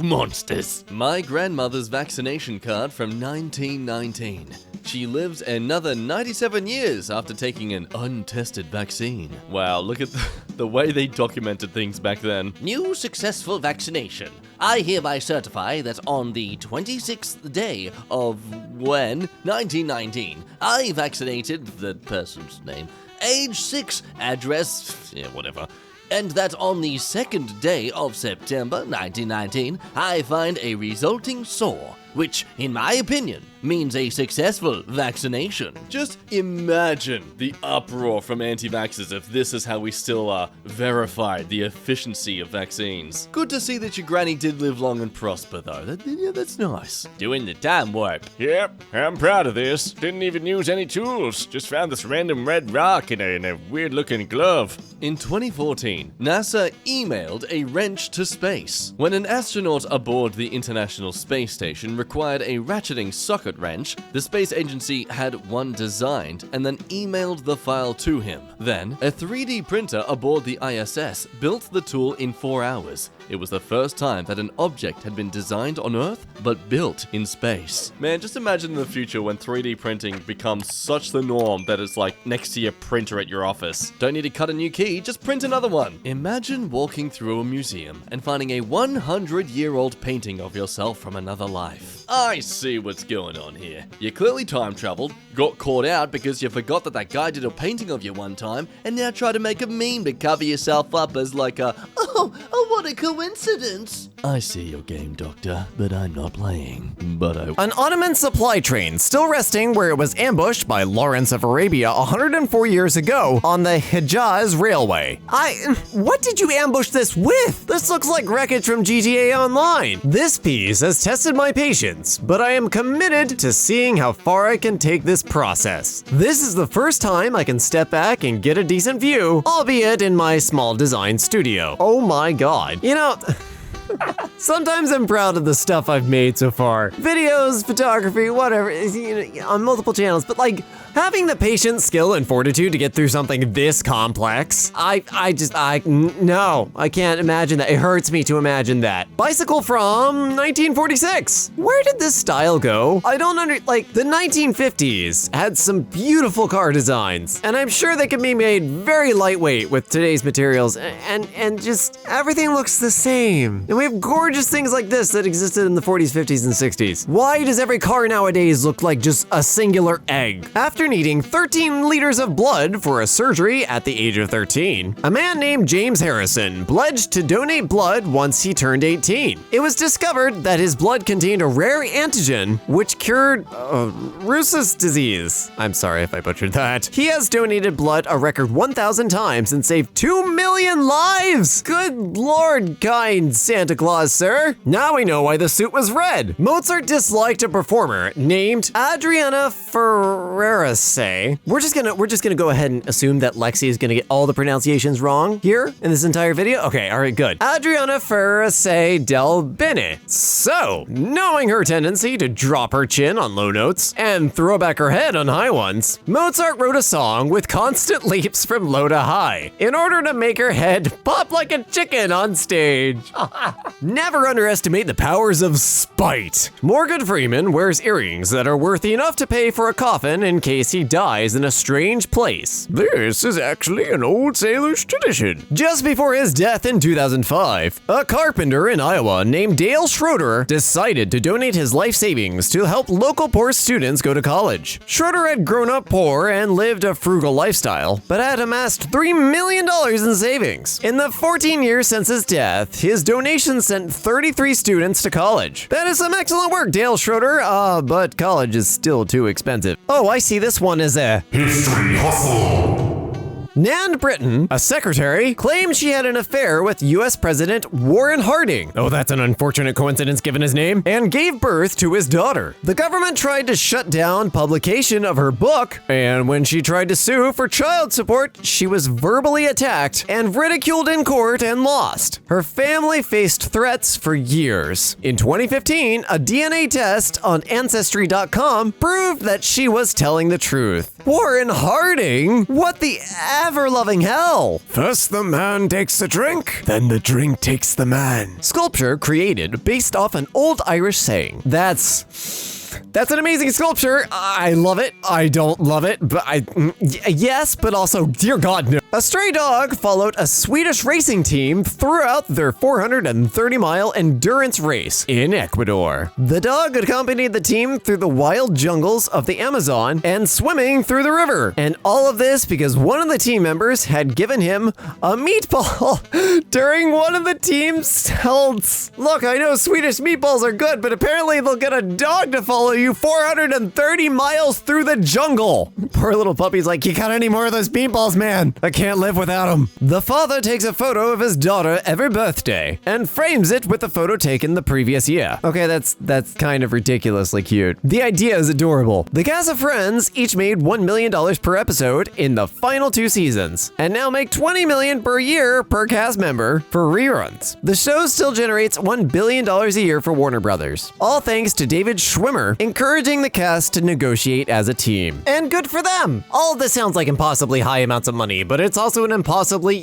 monsters. My grandmother's vaccination card from 1919. She lives another 97 years after taking an untested vaccine. Wow, look at the way they documented things back then. New successful vaccination. I hereby certify that on the 26th day of 1919, I vaccinated the person's name, age 6, address, whatever. And that on the 2nd day of September 1919, I find a resulting sore, which, in my opinion, means a successful vaccination. Just imagine the uproar from anti-vaxxers if this is how we still verified the efficiency of vaccines. Good to see that your granny did live long and prosper, though. That's nice. Doing the time warp. Yep, I'm proud of this. Didn't even use any tools. Just found this random red rock in a weird-looking glove. In 2014, NASA emailed a wrench to space. When an astronaut aboard the International Space Station required a ratcheting socket wrench, the space agency had one designed and then emailed the file to him. Then, a 3D printer aboard the ISS built the tool in 4 hours. It was the first time that an object had been designed on Earth, but built in space. Man, just imagine in the future when 3D printing becomes such the norm that it's like next to your printer at your office. Don't need to cut a new key, just print another one. Imagine walking through a museum and finding a 100-year-old painting of yourself from another life. I see what's going on here. You clearly time traveled, got caught out because you forgot that guy did a painting of you one time, and now try to make a meme to cover yourself up as like a, oh, what a coincidence. I see your game, Doctor, but I'm not playing. An Ottoman supply train still resting where it was ambushed by Lawrence of Arabia 104 years ago on the Hejaz Railway. What did you ambush this with? This looks like wreckage from GTA Online. This piece has tested my patience, but I am committed to seeing how far I can take this process. This is the first time I can step back and get a decent view, albeit in my small design studio. Oh my god. You know, sometimes I'm proud of the stuff I've made so far. Videos, photography, whatever, on multiple channels, but like, having the patience, skill, and fortitude to get through something this complex, no, I can't imagine that. It hurts me to imagine that. Bicycle from 1946. Where did this style go? I don't like, the 1950s had some beautiful car designs, and I'm sure they can be made very lightweight with today's materials, and just everything looks the same. And we have gorgeous things like this that existed in the 40s, 50s, and 60s. Why does every car nowadays look like just a singular egg? After needing 13 liters of blood for a surgery at the age of 13, a man named James Harrison pledged to donate blood once he turned 18. It was discovered that his blood contained a rare antigen which cured Russo's disease. I'm sorry if I butchered that. He has donated blood a record 1,000 times and saved 2 million lives! Good lord, kind Santa Claus, sir. Now we know why the suit was red. Mozart disliked a performer named Adriana Ferrarese. We're just gonna go ahead and assume that Lexi is gonna get all the pronunciations wrong here in this entire video. Okay, all right, good. Adriana Ferrarese del Bene. So, knowing her tendency to drop her chin on low notes and throw back her head on high ones, Mozart wrote a song with constant leaps from low to high in order to make her head pop like a chicken on stage. Never underestimate the powers of spite. Morgan Freeman wears earrings that are worth enough to pay for a coffin in case he dies in a strange place. This is actually an old sailor's tradition. Just before his death in 2005, a carpenter in Iowa named Dale Schroeder decided to donate his life savings to help local poor students go to college. Schroeder had grown up poor and lived a frugal lifestyle, but had amassed $3 million in savings. In the 14 years since his death, his donation sent 33 students to college. That is some excellent work, Dale Schroeder, but college is still too expensive. Oh, I see, this one is a history hustle. Nan Britton, a secretary, claimed she had an affair with U.S. President Warren Harding. Oh, that's an unfortunate coincidence given his name. And gave birth to his daughter. The government tried to shut down publication of her book, and when she tried to sue for child support, she was verbally attacked and ridiculed in court and lost. Her family faced threats for years. In 2015, a DNA test on Ancestry.com proved that she was telling the truth. Warren Harding? What the ever-loving hell? First the man takes the drink, then the drink takes the man. Sculpture created based off an old Irish saying. That's That's an amazing sculpture. I love it. I don't love it, but yes, but also, dear God, no. A stray dog followed a Swedish racing team throughout their 430-mile endurance race in Ecuador. The dog accompanied the team through the wild jungles of the Amazon and swimming through the river. And all of this because one of the team members had given him a meatball during one of the team's stunts. Look, I know Swedish meatballs are good, but apparently they'll get a dog to follow you 430 miles through the jungle. Poor little puppy's like, you got any more of those meatballs, man? I can't live without them. The father takes a photo of his daughter every birthday and frames it with the photo taken the previous year. Okay, that's kind of ridiculously cute. The idea is adorable. The cast of Friends each made $1 million per episode in the final 2 seasons, and now make $20 million per year per cast member for reruns. The show still generates $1 billion a year for Warner Brothers, all thanks to David Schwimmer encouraging the cast to negotiate as a team. And good for them! All of this sounds like impossibly high amounts of money, but it's also an impossibly,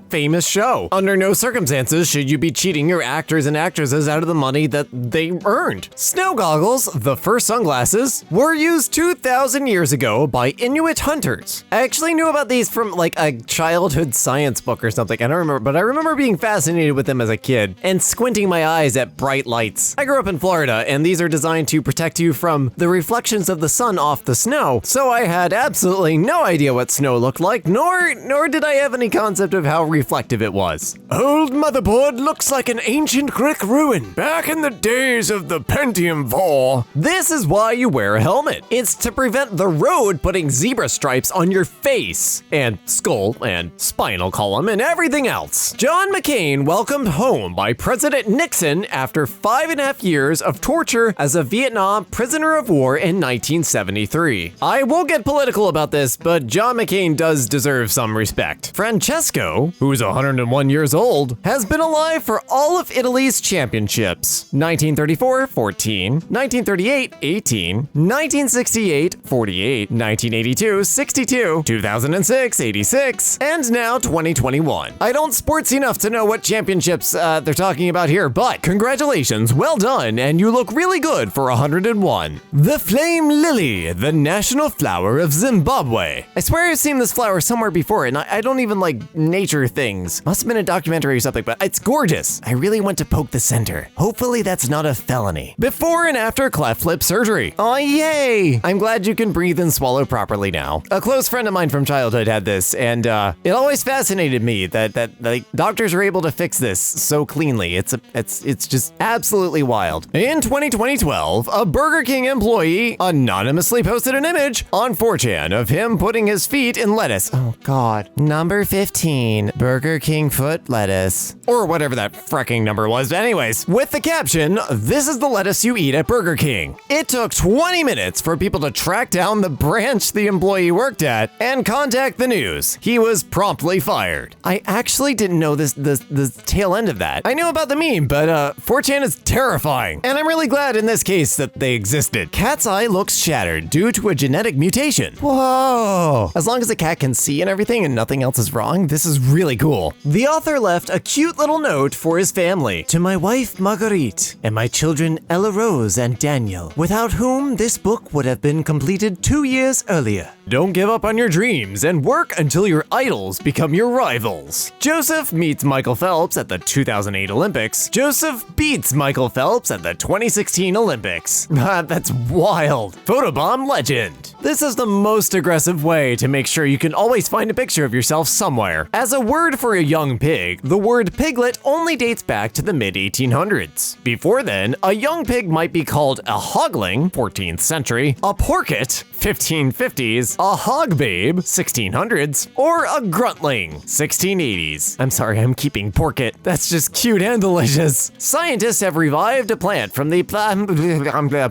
famous show. Under no circumstances should you be cheating your actors and actresses out of the money that they earned. Snow goggles, the first sunglasses, were used 2,000 years ago by Inuit hunters. I actually knew about these from like a childhood science book or something. I don't remember, but I remember being fascinated with them as a kid and squinting my eyes at bright lights. I grew up in Florida, and these are designed to protect you from the reflections of the sun off the snow, so I had absolutely no idea what snow looked like, nor did I have any concept of how reflective it was. Old motherboard looks like an ancient Greek ruin back in the days of the Pentium 4. This is why you wear a helmet. It's to prevent the road putting zebra stripes on your face and skull and spinal column and everything else. John McCain welcomed home by President Nixon after 5.5 years of torture as a Vietnam prisoner of war in 1973. I won't get political about this, but John McCain does deserve some respect. Francesco, who's 101 years old, has been alive for all of Italy's championships. 1934, 14, 1938, 18, 1968, 48, 1982, 62, 2006, 86, and now 2021. I don't sports enough to know what championships they're talking about here, but congratulations, well done, and you look really good for 101. The flame lily, the national flower of Zimbabwe. I swear I've seen this flower somewhere before, and I don't even like nature things. Must have been a documentary or something, but it's gorgeous. I really want to poke the center. Hopefully that's not a felony. Before and after cleft lip surgery. Oh, yay! I'm glad you can breathe and swallow properly now. A close friend of mine from childhood had this, and it always fascinated me that like doctors are able to fix this so cleanly. It's just absolutely wild. In 2012, a Burger King employee anonymously posted an image on 4chan of him putting his feet in lettuce. Oh God. Number 15, Burger King foot lettuce. Or whatever that fricking number was. Anyways, with the caption, "This is the lettuce you eat at Burger King." It took 20 minutes for people to track down the branch the employee worked at and contact the news. He was promptly fired. I actually didn't know the tail end of that. I knew about the meme, but 4chan is terrifying. And I'm really glad in this case that they existed. Cat's eye looks shattered due to a genetic mutation. Whoa. As long as the cat can see and everything and nothing else is wrong, this is really cool. The author left a cute little note for his family. To my wife Marguerite and my children Ella Rose and Daniel, without whom this book would have been completed 2 years earlier. Don't give up on your dreams and work until your idols become your rivals. Joseph meets Michael Phelps at the 2008 Olympics. Joseph beats Michael Phelps at the 2016 Olympics. That's wild. Photobomb legend. This is the most aggressive way to make sure you can always find a picture of yourself somewhere. As a word for a young pig, the word piglet only dates back to the mid-1800s. Before then, a young pig might be called a hogling, 14th century, a porket, 1550s, a hog babe, 1600s, or a gruntling, 1680s. I'm sorry, I'm keeping porket. That's just cute and delicious. Scientists have revived a plant from the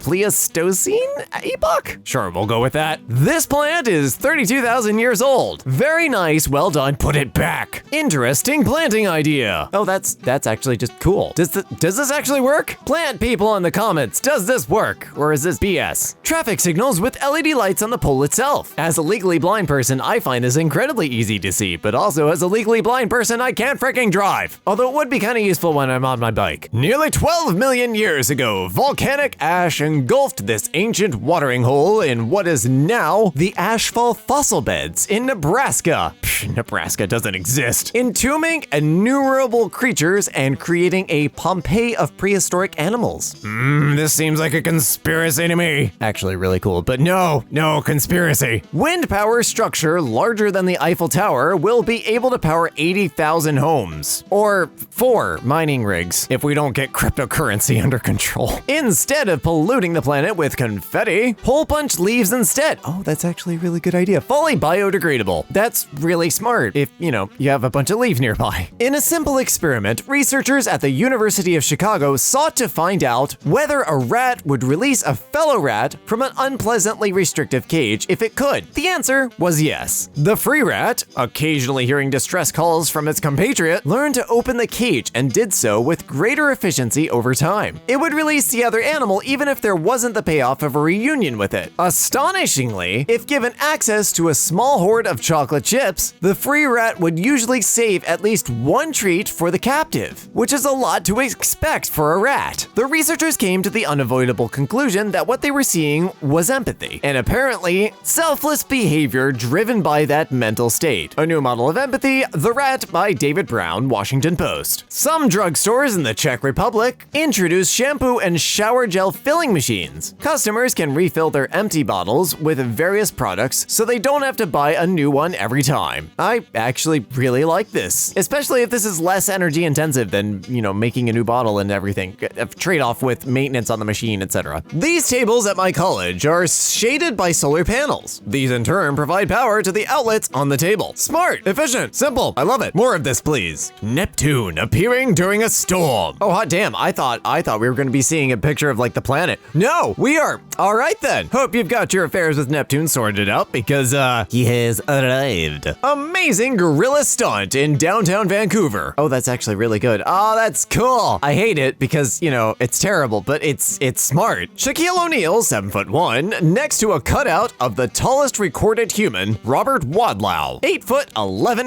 Pleistocene epoch? Sure, we'll go with that. This plant is 32,000 years old. Very nice, well done, put it back. Interesting planting idea. Oh, that's actually just cool. Does this actually work? Plant people in the comments, does this work? Or is this BS? Traffic signals with LED lights on the pole itself. As a legally blind person, I find this incredibly easy to see, but also as a legally blind person, I can't freaking drive. Although it would be kind of useful when I'm on my bike. Nearly 12 million years ago, volcanic ash engulfed this ancient watering hole in what is now the Ashfall fossil beds in Nebraska. Nebraska doesn't exist. Entombing innumerable creatures and creating a Pompeii of prehistoric animals. This seems like a conspiracy to me. Actually really cool, but no conspiracy. Wind power structure larger than the Eiffel Tower will be able to power 80,000 homes. Or 4 mining rigs, if we don't get cryptocurrency under control. Instead of polluting the planet with confetti, hole punch leaves instead. Oh, that's actually a really good idea. Fully biodegradable. That's really smart if, you have a bunch of leaves nearby. In a simple experiment, researchers at the University of Chicago sought to find out whether a rat would release a fellow rat from an unpleasantly restrictive cage if it could. The answer was yes. The free rat, occasionally hearing distress calls from its compatriot, learned to open the cage and did so with greater efficiency over time. It would release the other animal even if there wasn't the payoff of a reunion with it. Astonishingly, if given access to a small hoard of chocolate chips, the free rat would usually save at least one treat for the captive, which is a lot to expect for a rat. The researchers came to the unavoidable conclusion that what they were seeing was empathy, and apparently selfless behavior driven by that mental state. A new model of empathy, The Rat by David Brown, Washington Post. Some drugstores in the Czech Republic introduced shampoo and shower gel filling machines. Customers can refill their empty bottles with various products so they don't have to buy a new one every time. I actually really like this, especially if this is less energy intensive than, making a new bottle and everything. A trade-off with maintenance on the machine, etc. These tables at my college are shaded by solar panels. These in turn provide power to the outlets on the table. Smart, efficient, simple. I love it. More of this, please. Neptune appearing during a storm. Oh, hot damn. I thought we were going to be seeing a picture of the planet. No, we are. All right then. Hope you've got your affairs with Neptune sorted out because he has arrived. Amazing gorilla stunt in downtown Vancouver. Oh, that's actually really good. Oh, that's cool. I hate it because, it's terrible, but it's smart. Shaquille O'Neal, 7'1", next to a cutout of the tallest recorded human, Robert Wadlow, 8'11".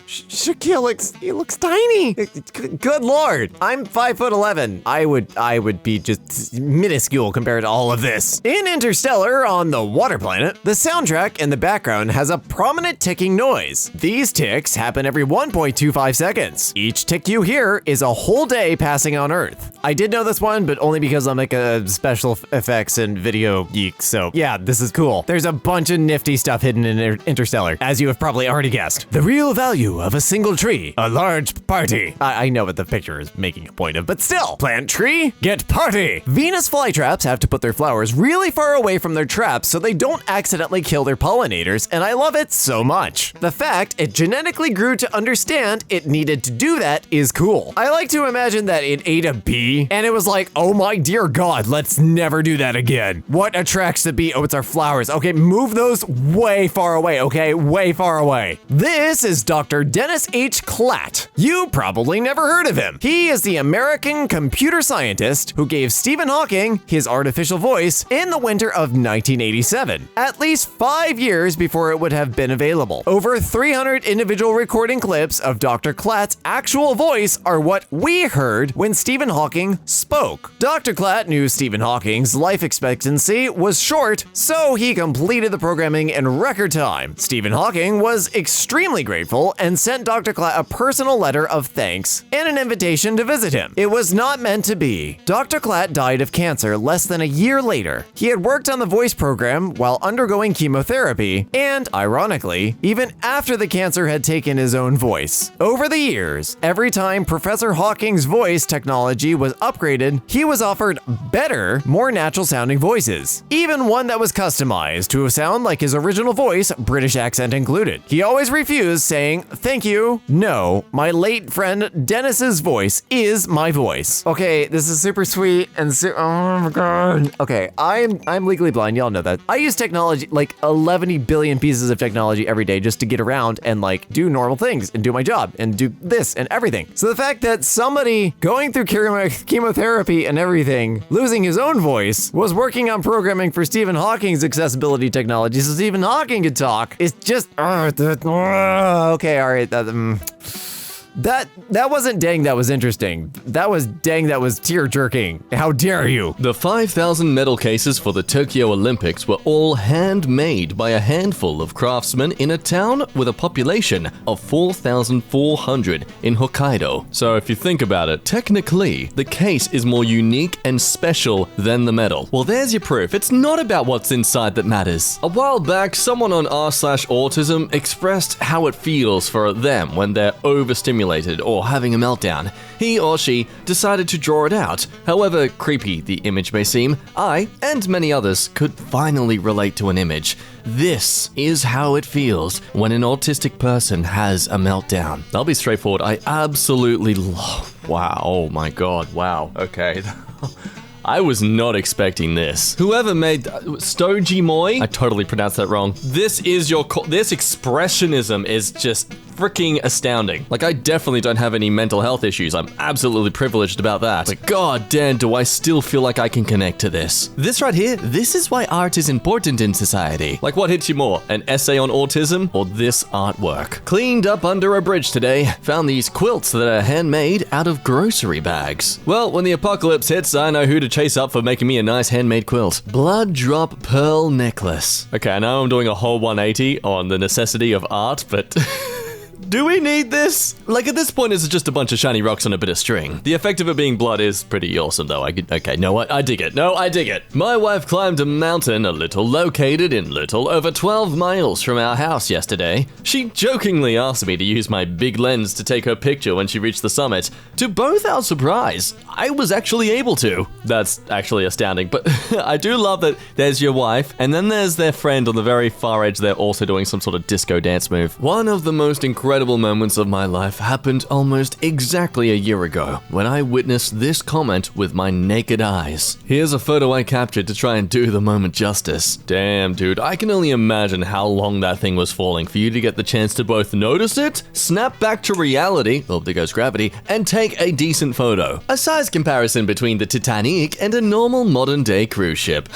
Shaquille looks tiny. Good lord. I'm 5'11". I would be just minuscule compared to all of this. In Interstellar on the water planet, the soundtrack in the background has a prominent ticking noise. These ticks happen every 1.25 seconds. Each tick you hear is a whole day passing on Earth. I did know this one, but only because I'm a special effects and video geek, so yeah, this is cool. There's a bunch of nifty stuff hidden in Interstellar, as you have probably already guessed. The real value of a single tree, a large party. I know what the picture is making a point of, but still, plant tree, get party. Venus flytraps have to put their flowers really far away from their traps so they don't accidentally kill their pollinators, and I love it so much. The fact it genetically grew to understand it needed to do that is cool. I like to imagine that it ate a bee, and it was like, oh my dear God, let's never do that again. What attracts the bee? Oh, it's our flowers. Okay, move those way far away, okay? Way far away. This is Dr. Dennis H. Klatt. You probably never heard of him. He is the American computer scientist who gave Stephen Hawking his artificial voice in the winter of 1987, at least 5 years before it would have been available. Over 300 individual recording clips of Dr. Klatt's actual voice are what we heard when Stephen Hawking spoke. Dr. Klatt knew Stephen Hawking's life expectancy was short, so he completed the programming in record time. Stephen Hawking was extremely grateful and sent Dr. Klatt a personal letter of thanks and an invitation to visit him. It was not meant to be. Dr. Klatt died of cancer less than a year later. He had worked on the voice program while undergoing chemotherapy, and ironically, even after the cancer had taken his own voice. Over the years, every time Professor Hawking's voice technology was upgraded, he was offered better, more natural sounding voices, even one that was customized to sound like his original voice, British accent included. He always refused, saying, "Thank you, no, my late friend Dennis's voice is my voice." Okay, this is super sweet and oh my god. Okay, I'm legally blind, y'all know that. I use technology, like 11 billion pieces of technology every day just to get around and do normal things and do my job and do this and everything. So the fact that somebody going through chemotherapy and everything, losing his own voice, was working on programming for Stephen Hawking's accessibility technology technology, so Stephen Hawking could talk. It's just, okay, all right. That wasn't dang that was interesting. That was dang that was tear-jerking. How dare you? The 5,000 medal cases for the Tokyo Olympics were all handmade by a handful of craftsmen in a town with a population of 4,400 in Hokkaido. So if you think about it, technically, the case is more unique and special than the medal. Well, there's your proof. It's not about what's inside that matters. A while back, someone on r/autism expressed how it feels for them when they're overstimulated or having a meltdown. He or she decided to draw it out. However creepy the image may seem, I, and many others, could finally relate to an image. This is how it feels when an autistic person has a meltdown. I'll be straightforward, I absolutely love... Wow, oh my god, wow, okay. I was not expecting this. Whoever made Stoji Moi, I totally pronounced that wrong. This expressionism is just freaking astounding. Like, I definitely don't have any mental health issues. I'm absolutely privileged about that. But god damn, do I still feel like I can connect to this. This right here, this is why art is important in society. Like, what hits you more, an essay on autism or this artwork? Cleaned up under a bridge today. Found these quilts that are handmade out of grocery bags. Well, when the apocalypse hits, I know who to chase up for making me a nice handmade quilt. Blood drop pearl necklace. Okay, I know I'm doing a whole 180 on the necessity of art, but... Do we need this? Like, at this point, it's just a bunch of shiny rocks on a bit of string. The effect of it being blood is pretty awesome, though. Okay, no, I dig it. No, I dig it. My wife climbed a mountain located over 12 miles from our house yesterday. She jokingly asked me to use my big lens to take her picture when she reached the summit. To both our surprise, I was actually able to. That's actually astounding, but I do love that there's your wife, and then there's their friend on the very far edge. They're also doing some sort of disco dance move. One of the most incredible moments of my life happened almost exactly a year ago when I witnessed this comment with my naked eyes. Here's a photo I captured to try and do the moment justice. Damn, dude, I can only imagine how long that thing was falling for you to get the chance to both notice it, snap back to reality, oh, there goes gravity, and take a decent photo. A size comparison between the Titanic and a normal modern day cruise ship.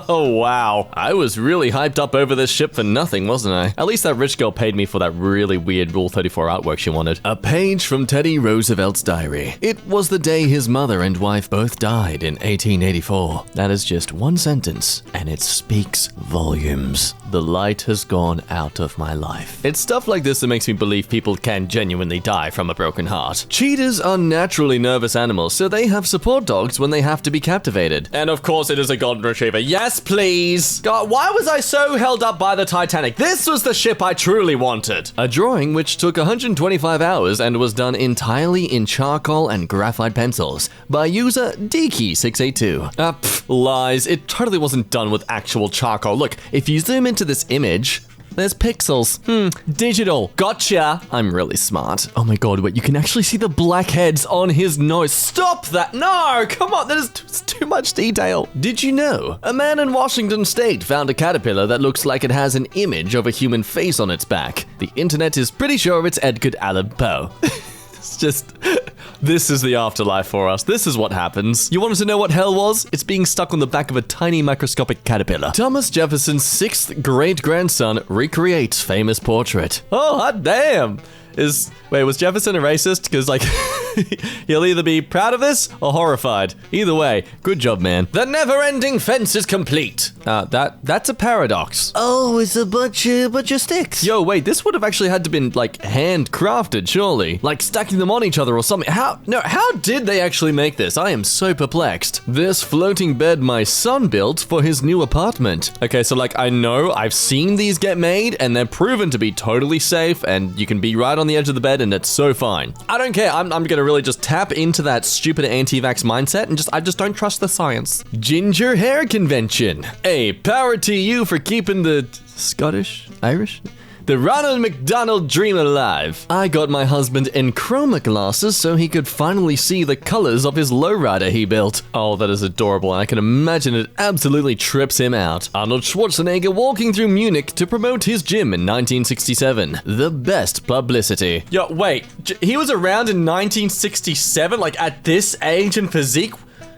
Oh, wow. I was really hyped up over this ship for nothing, wasn't I? At least that rich girl paid me for that really weird Rule 34 artwork she wanted. A page from Teddy Roosevelt's diary. It was the day his mother and wife both died in 1884. That is just one sentence, and it speaks volumes. The light has gone out of my life. It's stuff like this that makes me believe people can genuinely die from a broken heart. Cheetahs are naturally nervous animals, so they have support dogs when they have to be captivated. And of course it is a golden retriever. Yes, please. God, why was I so held up by the Titanic? This was the ship I truly wanted. A drawing which took 125 hours and was done entirely in charcoal and graphite pencils by user Diki682. Lies. It totally wasn't done with actual charcoal. Look, if you zoom into this image, there's pixels. Digital. Gotcha. I'm really smart. Oh my god, wait, you can actually see the blackheads on his nose. Stop that. No, come on, that is too much detail. Did you know? A man in Washington state found a caterpillar that looks like it has an image of a human face on its back. The internet is pretty sure it's Edgar Allan Poe. It's just... This is the afterlife for us. This is what happens. You wanted to know what hell was? It's being stuck on the back of a tiny microscopic caterpillar. Thomas Jefferson's 6th great-grandson recreates famous portrait. Oh, hot damn. Was Jefferson a racist? Because, like, he'll either be proud of this or horrified. Either way, good job, man. The never-ending fence is complete. That's a paradox. Oh, it's a bunch of sticks. Yo, wait, this would have actually had to been, like, handcrafted, surely. Like, stacking them on each other or something. How did they actually make this? I am so perplexed. This floating bed my son built for his new apartment. Okay, so, like, I know I've seen these get made, and they're proven to be totally safe, and you can be right on the edge of the bed, and it's so fine. I don't care. I'm gonna really just tap into that stupid anti-vax mindset and I just don't trust the science. Ginger hair convention. Hey, power to you for keeping the Irish? The Ronald McDonald dream alive. I got my husband in chroma glasses so he could finally see the colors of his lowrider he built. Oh, that is adorable, and I can imagine it absolutely trips him out. Arnold Schwarzenegger walking through Munich to promote his gym in 1967. The best publicity. Yo, wait, he was around in 1967, like at this age and physique?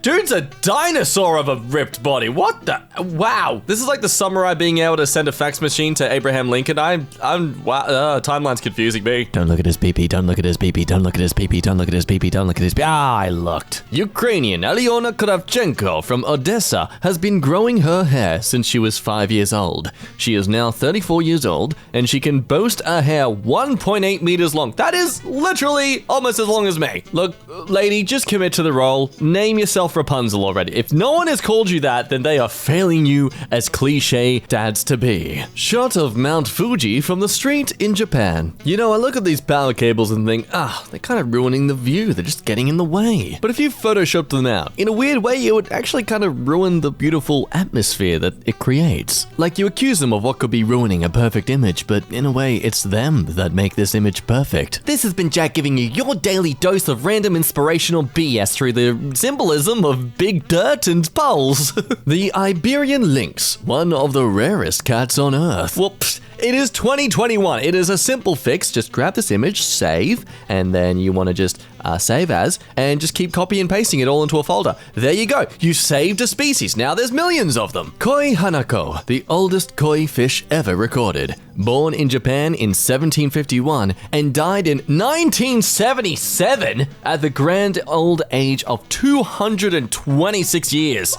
Dude's a dinosaur of a ripped body. What the? Wow. This is like the samurai being able to send a fax machine to Abraham Lincoln. Wow, timeline's confusing me. Don't look at his pee-pee, don't look at his pee-pee, don't look at his pee-pee, don't look at his pee-pee, don't look at his pee-pee. I looked. Ukrainian Alyona Kravchenko from Odessa has been growing her hair since she was 5 years old. She is now 34 years old, and she can boast a hair 1.8 meters long. That is literally almost as long as me. Look, lady, just commit to the role. Name yourself Rapunzel already. If no one has called you that, then they are failing you as cliche dads to be. Shot of Mount Fuji from the street in Japan. You know, I look at these power cables and think, they're kind of ruining the view. They're just getting in the way. But if you photoshopped them out, in a weird way, it would actually kind of ruin the beautiful atmosphere that it creates. Like, you accuse them of what could be ruining a perfect image, but in a way, it's them that make this image perfect. This has been Jack giving you your daily dose of random inspirational BS through the symbolism of big dirt and poles. The Iberian lynx, one of the rarest cats on Earth. Whoops. It is 2021. It is a simple fix. Just grab this image, save, and then you want to just save as, and just keep copy and pasting it all into a folder. There you go. You saved a species. Now there's millions of them. Koi hanako, the oldest koi fish ever recorded. Born in Japan in 1751 and died in 1977 at the grand old age of 226 years.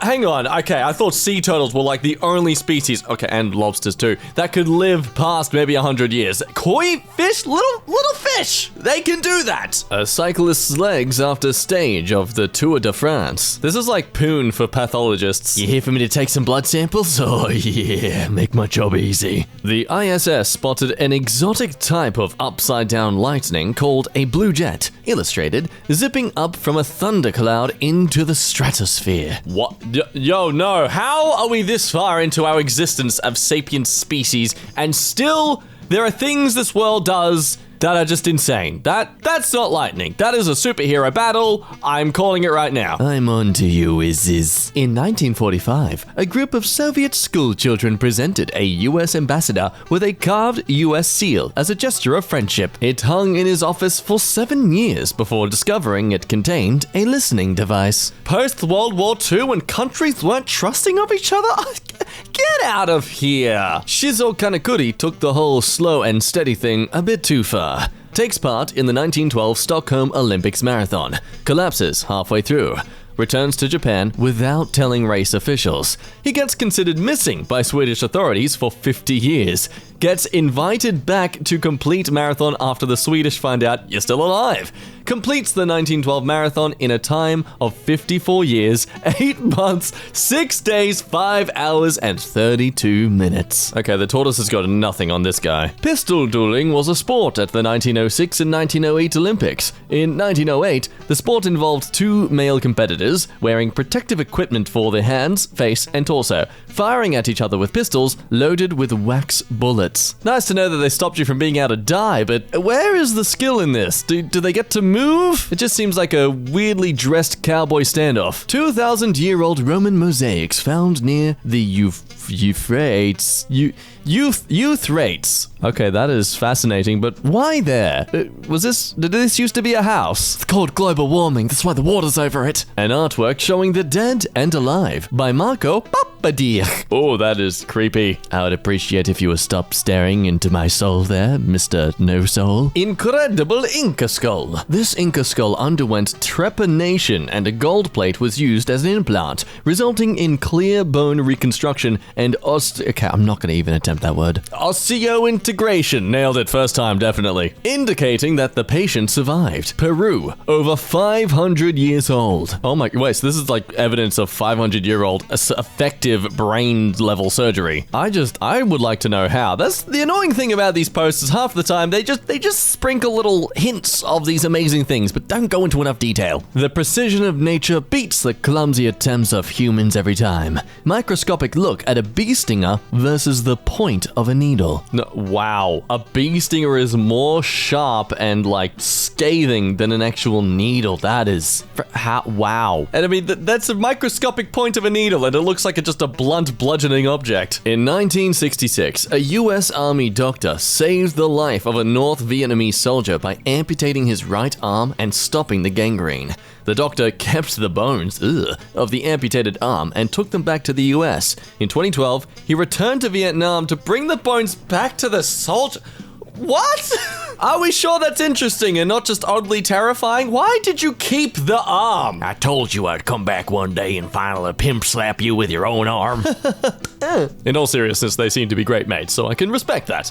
Hang on. Okay, I thought sea turtles were like the only species, okay, and lobsters too, that could live past maybe 100 years. Koi fish? Little fish! They can do that! A cyclist's legs after stage of the Tour de France. This is like poon for pathologists. You here for me to take some blood samples? Oh yeah, make my job easy. The ISS spotted an exotic type of upside-down lightning called a blue jet, illustrated zipping up from a thundercloud into the stratosphere. What? Yo, no. How are we this far into our existence of sapient species and still there are things this world does that are just insane? That's not lightning. That is a superhero battle. I'm calling it right now. I'm on to you, Izziz. In 1945, a group of Soviet school children presented a US ambassador with a carved US seal as a gesture of friendship. It hung in his office for 7 years before discovering it contained a listening device. Post-World War II, when countries weren't trusting of each other? Get out of here! Shizo Kanekuri took the whole slow and steady thing a bit too far. Takes part in the 1912 Stockholm Olympics marathon. Collapses halfway through. Returns to Japan without telling race officials. He gets considered missing by Swedish authorities for 50 years. Gets invited back to complete marathon after the Swedish find out you're still alive. Completes the 1912 marathon in a time of 54 years, 8 months, 6 days, 5 hours, and 32 minutes. Okay, the tortoise has got nothing on this guy. Pistol dueling was a sport at the 1906 and 1908 Olympics. In 1908, the sport involved 2 male competitors wearing protective equipment for their hands, face, and torso, firing at each other with pistols loaded with wax bullets. Nice to know that they stopped you from being able to die, but where is the skill in this? Do they get to move? It just seems like a weirdly dressed cowboy standoff. 2,000-year-old Roman mosaics found near the Euphrates. Euphrates. Okay, that is fascinating, but why there? Did this used to be a house? It's called global warming, that's why the water's over it. An artwork showing the dead and alive by Marco Papadir. Oh, that is creepy. I would appreciate if you would stop staring into my soul there, Mr. No Soul. Incredible Inca skull. This Inca skull underwent trepanation and a gold plate was used as an implant, resulting in clear bone reconstruction and okay, I'm not going to even attempt that word. Osseointegration. Nailed it first time, definitely. Indicating that the patient survived. Peru. Over 500 years old. Oh my, wait, so this is like evidence of 500-year-old effective brain level surgery. I would like to know how. That's the annoying thing about these posts is half the time they just sprinkle little hints of these amazing things, but don't go into enough detail. The precision of nature beats the clumsy attempts of humans every time. Microscopic look at a bee stinger versus the point of a needle. No, wow. A bee stinger is more sharp and like scathing than an actual needle. That is wow. And I mean, that's a microscopic point of a needle and it looks like just a blunt bludgeoning object. In 1966, a US Army doctor saved the life of a North Vietnamese soldier by amputating his right arm and stopping the gangrene. The doctor kept the bones of the amputated arm and took them back to the US. In 2012, he returned to Vietnam to bring the bones back to the soldier. What? Are we sure that's interesting and not just oddly terrifying? Why did you keep the arm? I told you I'd come back one day and finally pimp slap you with your own arm. In all seriousness, they seem to be great mates, so I can respect that.